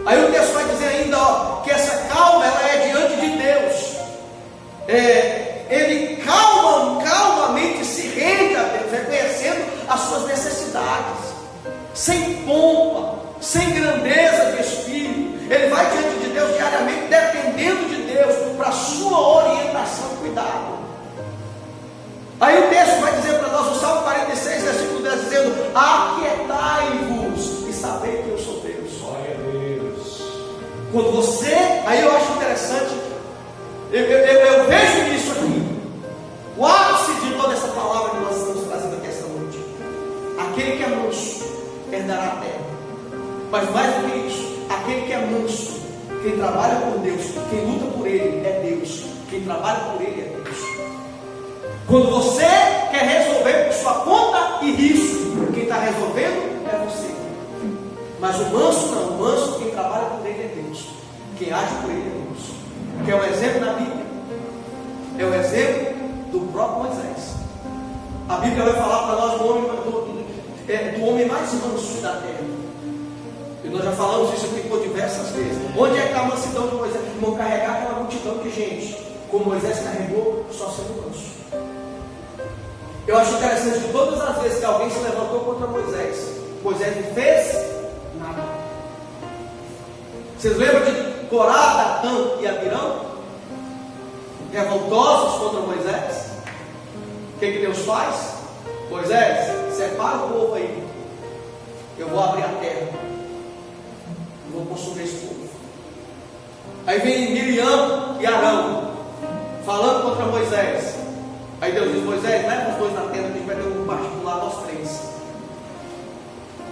Aí o texto vai dizer ainda, que essa calma ela é diante de Deus. Ele calmamente se rende a Deus, reconhecendo as suas necessidades, sem pompa, sem grandeza de espírito. Ele vai diante de Deus diariamente, dependendo de Deus para a sua orientação e cuidado. Deus. Quem trabalha por Ele é Deus. Quando você quer resolver por sua conta e risco, quem está resolvendo é você. Mas o manso não. O manso, quem trabalha por Ele é Deus. Quem age por Ele é Deus. Que é um exemplo na Bíblia. É o exemplo do próprio Moisés. A Bíblia vai falar para nós do homem mais manso da terra. E nós já falamos isso aqui por diversas vezes. Onde é que a mansidão de Moisés? Irmão, carregar aquela multidão de gente, como Moisés carregou, só sendo manso. Eu acho interessante que todas as vezes que alguém se levantou contra Moisés, Moisés não fez nada. Vocês lembram de Corá, Datã e Abirão? Revoltosos contra Moisés? O que Deus faz? Moisés, separa o povo aí. Eu vou abrir a terra. Eu vou consumir esse povo. Aí vem Miriam e Arão falando contra Moisés. Aí Deus diz: Moisés, leva os dois na tenda, que a gente vai ter um particular, nós três.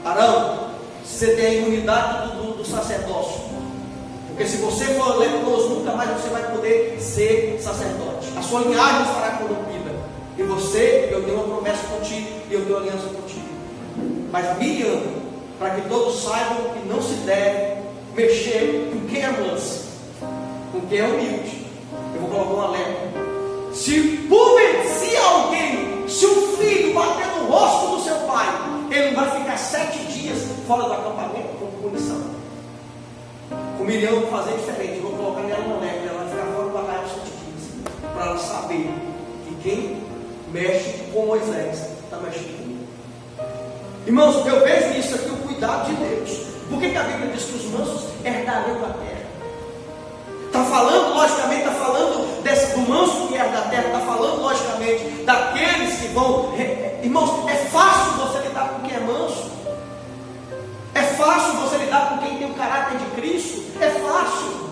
Arão, você tem a imunidade do sacerdócio. Porque se você for leproso, nunca mais você vai poder ser sacerdote. A sua linhagem estará corrompida. E você, eu tenho uma promessa contigo, e eu tenho aliança contigo. Mas Miriam, para que todos saibam que não se deve mexer com quem é manso, com quem é humilde. Eu vou colocar uma letra. Se alguém, se o filho bater no rosto do seu pai, ele vai ficar 7 dias fora do acampamento como punição. Com Miriam eu vou fazer diferente. Eu vou colocar nela uma letra. Ela vai ficar fora do arraial 7 dias. Para ela saber que quem mexe com Moisés está mexendo comigo. Irmãos, eu vejo isso aqui, o cuidado de Deus. Por que a Bíblia diz que os mansos herdarão a terra? Está falando, logicamente, está falando do manso que herda a terra, está falando, logicamente, daqueles que vão. Irmãos, é fácil você lidar com quem é manso. É fácil você lidar com quem tem o caráter de Cristo. É fácil.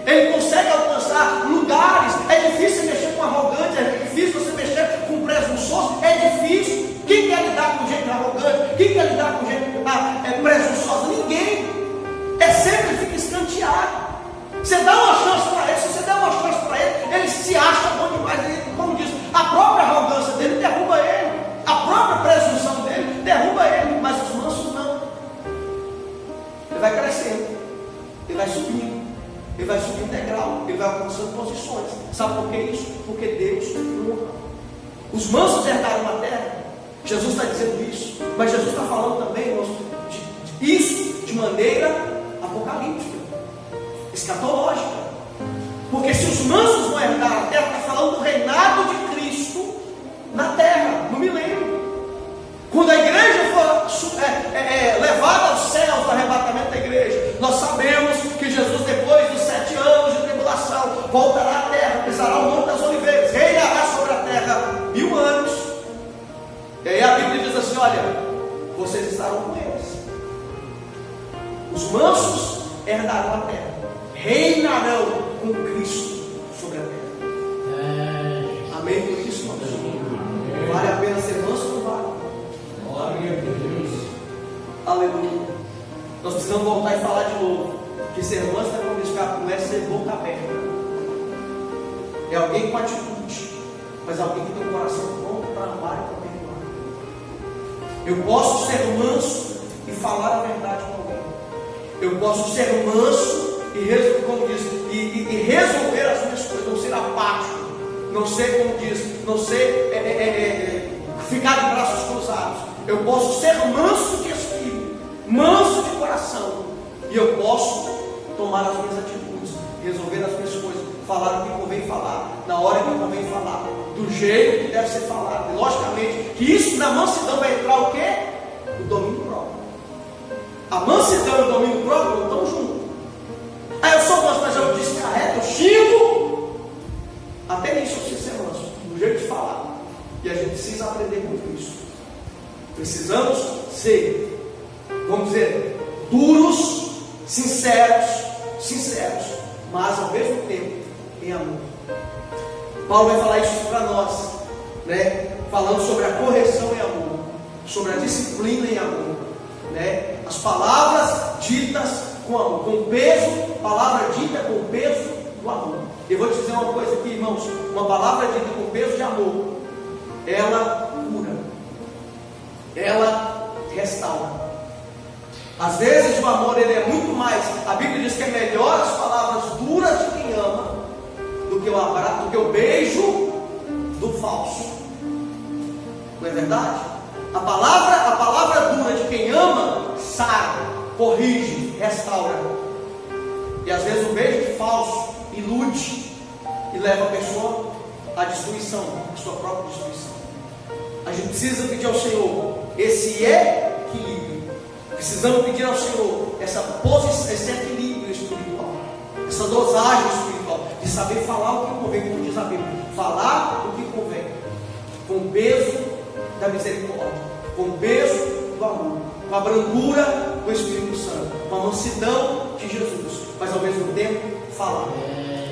Ele consegue alcançar lugares. É difícil você mexer com arrogante. É difícil você mexer com presunçoso. É difícil. Quem quer lidar com gente arrogante? Quem quer lidar com gente presunçosa? Ninguém. É sempre, ele fica escanteado. Você dá uma chance para ele. Se você der uma chance para ele, ele se acha bom demais. Ele, como diz, a própria arrogância dele derruba ele. A própria presunção dele derruba ele. Mas os mansos não. Ele vai crescendo. Ele vai subindo. Ele vai subindo degrau. Ele vai alcançando posições. Sabe por que isso? Porque Deus honra. Os mansos herdaram a terra. Jesus está dizendo isso. Mas Jesus está falando também, irmãos, isso de maneira apocalíptica, escatológica. Porque se os mansos vão herdar a terra, está falando do reinado de Cristo na terra, no milênio. Quando a igreja for levada aos céus, do arrebatamento da igreja, nós sabemos que Jesus, depois dos 7 anos de tribulação, voltará à terra, pisará o Monte das Oliveiras, reinará sobre a terra 1000 anos. E aí a Bíblia diz assim: olha, vocês estarão com eles. Os mansos herdarão a terra, reinarão com Cristo sobre a terra. Amém por isso, irmãos? Vale a pena ser manso ou não vale? Glória a Deus. Aleluia. Nós precisamos voltar e falar de novo que ser manso não é ser boca aberta. É alguém com atitude, mas alguém que tem um coração pronto para amar e para perdoar. Eu posso ser manso e falar a verdade com alguém. Eu posso ser manso e resolver as minhas coisas, não ser apático, não ser, como diz, não ser ficar de braços cruzados. Eu posso ser manso de espírito, manso de coração, e eu posso tomar as minhas atitudes, resolver as minhas coisas, falar o que convém falar, na hora que convém falar, do jeito que deve ser falado. E logicamente que isso na mansidão vai entrar o quê? O domínio próprio. A mansidão e o domínio próprio não estão juntos. Eu sou manso, mas eu descarrego, eu xingo. Até nisso eu preciso ser manso, do jeito de falar. E a gente precisa aprender com isso. Precisamos ser, vamos dizer, duros, sinceros, mas ao mesmo tempo em amor. Paulo vai falar isso para nós, né? Falando sobre a correção em amor, sobre a disciplina em amor, né? As palavras ditas com amor, com peso, palavra dita com peso do amor. Eu vou te dizer uma coisa aqui, irmãos, uma palavra dita com peso de amor, ela cura, ela restaura. Às vezes o amor ele é muito mais, a Bíblia diz que é melhor as palavras duras de quem ama do que o abraço, do que o beijo do falso. Não é verdade? A palavra dura de quem ama sara, corrige, restaura. E às vezes o beijo falso ilude e leva a pessoa à destruição, à sua própria destruição. A gente precisa pedir ao Senhor esse equilíbrio. Precisamos pedir ao Senhor esse equilíbrio espiritual, essa dosagem espiritual, de saber falar o que convém, como diz a Bíblia, falar o que convém, com o peso da misericórdia, com o peso do amor, com a brandura do Espírito Santo, com a mansidão de Jesus, mas ao mesmo tempo falar.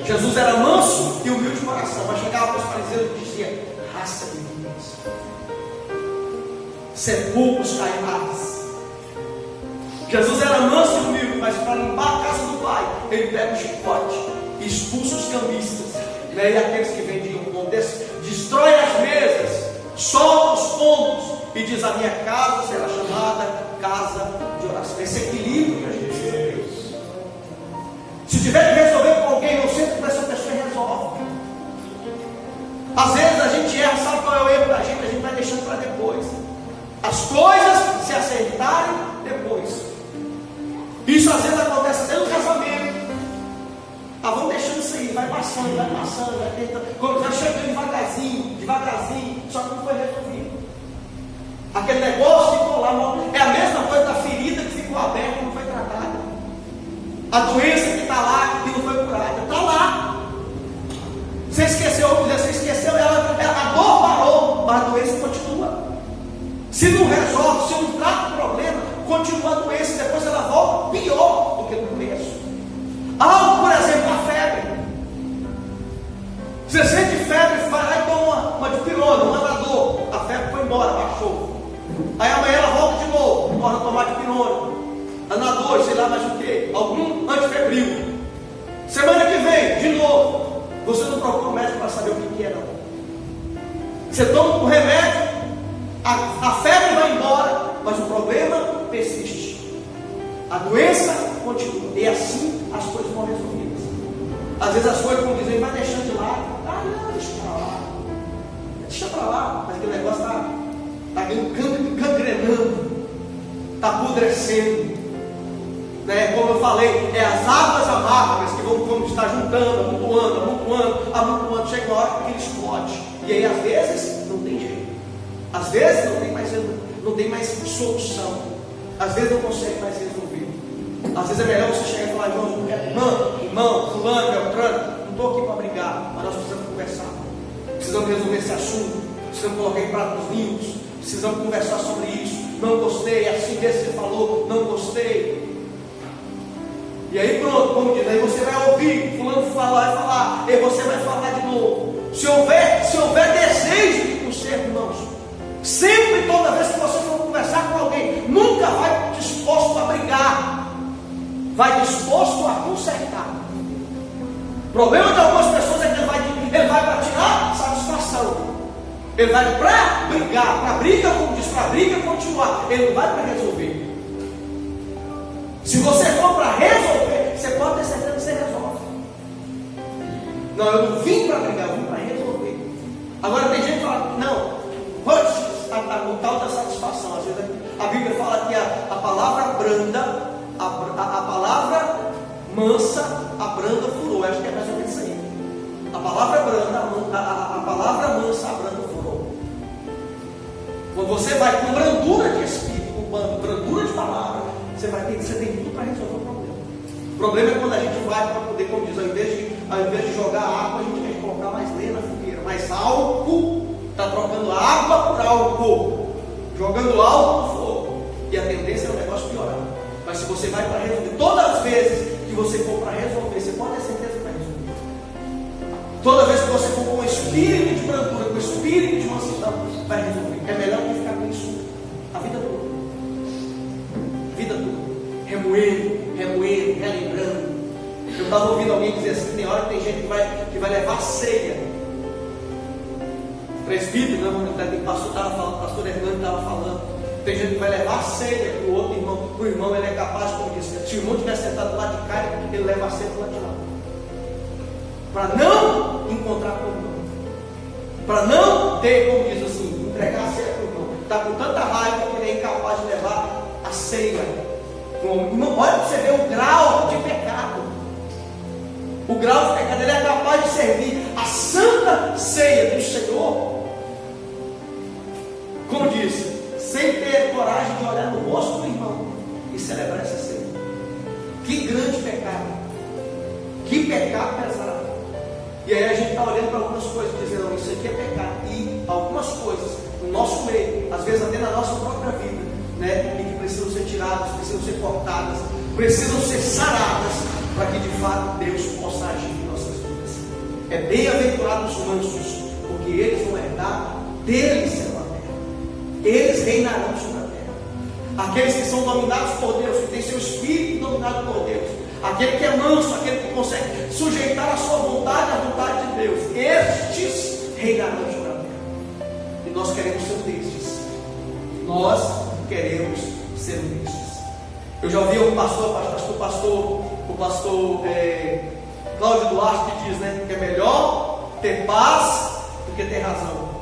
Jesus era manso e humilde de coração, mas chegava para os fariseus e dizia: raça de víboras, sepulcros caimados. Jesus era manso e humilde, mas para limpar a casa do Pai, ele pega o chicote e expulsa os cambistas, né? E aqueles que vendiam pão, destrói as mesas, solta os pombos e diz: a minha casa será chamada casa de oração. Esse equilíbrio que a gente precisa ter. Se tiver que resolver com alguém, não sempre com essa pessoa resolve. Às vezes a gente erra, sabe qual é o erro da gente? A gente vai deixando para depois. As coisas se acertarem depois. Isso às vezes acontece até no casamento. Vamos deixando isso aí, vai passando, vai tentando. Quando vai chegando devagarzinho, só que não foi resolvido. Aquele negócio ficou lá, é a mesma coisa da ferida que ficou aberta e não foi tratada. A doença que está lá e não foi curada, está lá. Você esqueceu, a dor parou, mas a doença continua. Se não resolve, se não trata o problema, continua a doença, depois ela volta pior do que no começo. Algo, por exemplo, a febre. Você sente febre, vai lá e toma uma dipirona, um andador, a febre foi embora, baixou. Aí amanhã ela volta de novo, torna a tomar dipirona, anador, sei lá mais o que, algum antifebril. Semana que vem, de novo, você não procura um médico para saber o que é, não. Você toma um remédio, a febre vai embora, mas o problema persiste. A doença continua. E assim as coisas vão resolvidas. Às vezes as coisas, como dizem, vai deixando de lado. Não, deixa para lá. Deixa para lá. Mas aquele negócio está gangrenando. Está apodrecendo. Né? Como eu falei, é as águas amargas que vão estar juntando, amontoando. Chega uma hora que ele explode. E aí às vezes não tem jeito. Às vezes não tem mais solução. Às vezes não consegue mais resolver. Às vezes é melhor você chegar e falar: irmão, fulano, Beltrano, não estou aqui para brigar, mas nós precisamos conversar. Precisamos resolver esse assunto. Precisamos colocar em pratos limpos. Precisamos conversar sobre isso. Não gostei, assim desse você falou, não gostei. E aí pronto, como diz, aí você vai ouvir fulano vai falar, e você vai falar de novo. Se houver desejo de conserto, irmãos, sempre, toda vez que você for conversar com alguém, nunca vai disposto a brigar, vai disposto a consertar. O problema de algumas pessoas é que ele vai para tirar satisfação, ele vai para brigar, para a briga continuar, ele não vai para resolver. Se você for para resolver, você pode ter certeza que você resolve. Não, eu não vim para brigar, eu vim para resolver. Agora tem gente que fala: não, o tal da satisfação. Às vezes a Bíblia fala que a palavra branda, a palavra mansa, abranda o furor. Acho que é mais ou menos isso aí. A palavra branda, a palavra mansa, abranda o furor. Quando você vai com brandura de espírito, com brandura de palavra, você tem tudo para resolver o problema. O problema é quando a gente vai para poder, como diz, ao invés de jogar água, a gente quer colocar mais lenha na fogueira, mais álcool. Está trocando água por álcool, jogando álcool no fogo, e a tendência é o negócio piorar. Mas se você vai para resolver, todas as vezes que você for para resolver, você pode ter certeza que vai resolver. Toda vez que você for com o espírito de brandura, com o espírito de mansidão, vai resolver. É melhor que ficar com isso a vida toda. Remoendo, relembrando. Eu estava ouvindo alguém dizer assim, tem hora que tem gente que vai levar ceia. Presbítero, né? O pastor estava falando, o pastor Hernando estava falando. Tem gente que vai levar ceia para o outro irmão. O irmão ele é capaz, como disse, se o irmão estiver sentado do lado de cá, ele leva a ceia para o lado de lá. Para não encontrar com o irmão. Para não ter, como diz assim, entregar a ceia para o irmão. Está com tanta raiva que ele é incapaz de levar a ceia. Irmão, olha para você ver o grau de pecado. O grau de pecado, ele é capaz de servir a santa ceia do Senhor. Como disse, sem ter coragem de olhar no rosto do irmão e celebrar essa ceia. Que grande pecado. Que pecado pesado. E aí a gente está olhando para algumas coisas, dizendo, não, isso aqui é pecado. E algumas coisas no nosso meio, às vezes até na nossa própria vida, né, e que precisam ser tiradas, precisam ser cortadas, precisam ser saradas, para que de fato Deus possa agir em nossas vidas. É bem-aventurados os mansos, porque eles vão herdar, deles serão a terra. Eles reinarão sobre a terra. Aqueles que são dominados por Deus, que têm seu espírito dominado por Deus, aquele que é manso, aquele que consegue sujeitar a sua vontade à vontade de Deus, estes reinarão sobre a terra. E nós queremos ser um destes. Nós queremos ser um destes. Eu já ouvi o pastor Cláudio Duarte que diz, né, que é melhor ter paz do que ter razão.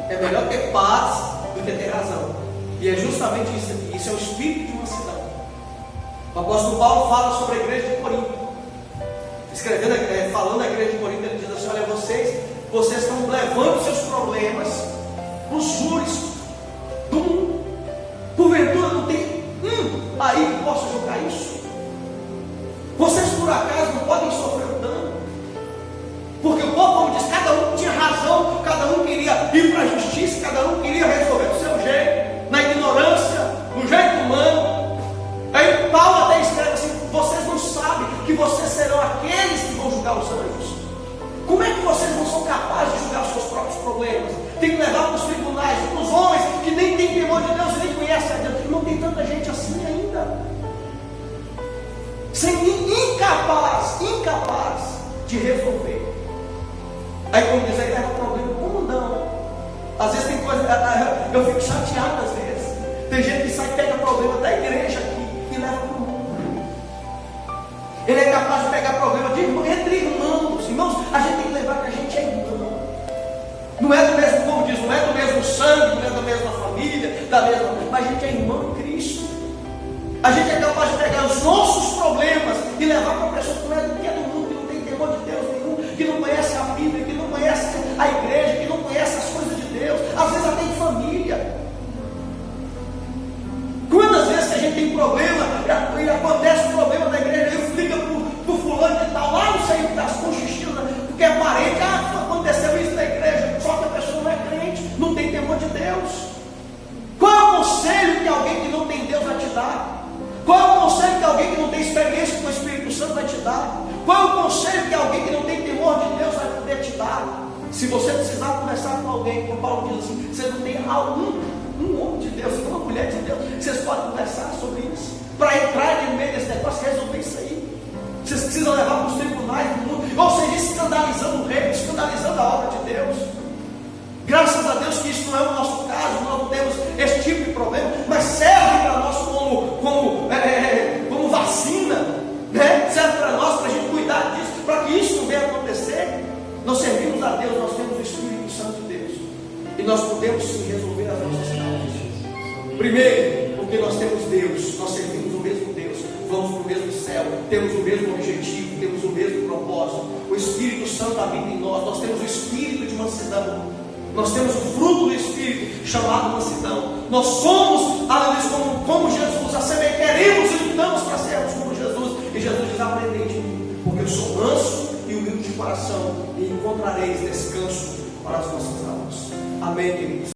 É melhor ter paz do que ter razão. E é justamente isso aqui. Isso é o espírito de mansidão. O apóstolo Paulo fala sobre a igreja de Corinto. Falando da igreja de Corinto, ele diz assim: olha, vocês estão levando seus problemas para os júris do mundo. Porventura não tem aí que possa julgar isso. Vocês por acaso não podem sofrer um dano? Porque o povo, como diz, cada um tinha razão, cada um queria ir para a justiça, cada um queria resolver do seu jeito, na ignorância, no jeito humano. Aí Paulo até escreve assim: vocês não sabem que vocês serão aqueles que vão julgar os anjos. Como é que vocês não são capazes de julgar os seus próprios problemas? Tem que levar para os tribunais, para os homens que nem têm temor de Deus e nem conhecem a Deus. Não tem tanta gente assim ainda. Incapaz de resolver. Aí como diz, aí leva problema. Como não? Às vezes tem coisa, eu fico chateado às vezes. Tem gente que sai e pega problema da igreja aqui e leva para o mundo. Ele é capaz de pegar problema entre irmãos. Irmãos, a gente tem que lembrar que a gente é irmão. Não é do mesmo, como diz, não é do mesmo sangue, não é da mesma família, mas a gente é irmão em Cristo. A gente é capaz de pegar os nossos problemas e levar para uma pessoa que é do mundo, que não tem temor de Deus nenhum, que não conhece a Bíblia, que não conhece a igreja, que não conhece as coisas de Deus, às vezes até em família. Quantas vezes que a gente tem problema e acontece um problema da igreja, e liga para o fulano que está lá no seio das conchichilas, porque é parente, aconteceu isso na igreja, só que a pessoa não é crente, não tem temor de Deus. Qual é o conselho que alguém que não tem Deus vai te dar? Qual é o conselho que alguém que não tem experiência com o Espírito Santo vai te dar? Qual é o conselho que alguém que não tem temor de Deus vai poder te dar? Se você precisar conversar com alguém, como Paulo diz assim, você não tem um homem de Deus, uma mulher de Deus, vocês podem conversar sobre isso, para entrar no meio desse negócio e resolver isso aí. Vocês precisam levar para os tribunais do mundo, ou seja, escandalizando o reino, escandalizando a obra de Deus. Graças a Deus que isso não é o nosso caso, nós não temos esse tipo de problema, mas serve para nós como vacina, né? Serve para nós, para a gente cuidar disso, para que isso não venha acontecer. Nós servimos a Deus, nós temos o Espírito Santo de Deus, e nós podemos sim resolver as nossas causas. Primeiro, porque nós temos Deus, nós servimos o mesmo Deus, vamos para o mesmo céu, temos o mesmo objetivo, temos o mesmo propósito. O Espírito Santo habita em nós, nós temos o espírito de mansidão. Nós temos o fruto do Espírito chamado mansidão. Nós somos, além como Jesus, queremos e lutamos para sermos como Jesus. E Jesus diz: aprendei de mim, porque eu sou manso e humilde de coração, e encontrareis descanso para as vossas almas. Amém, queridos.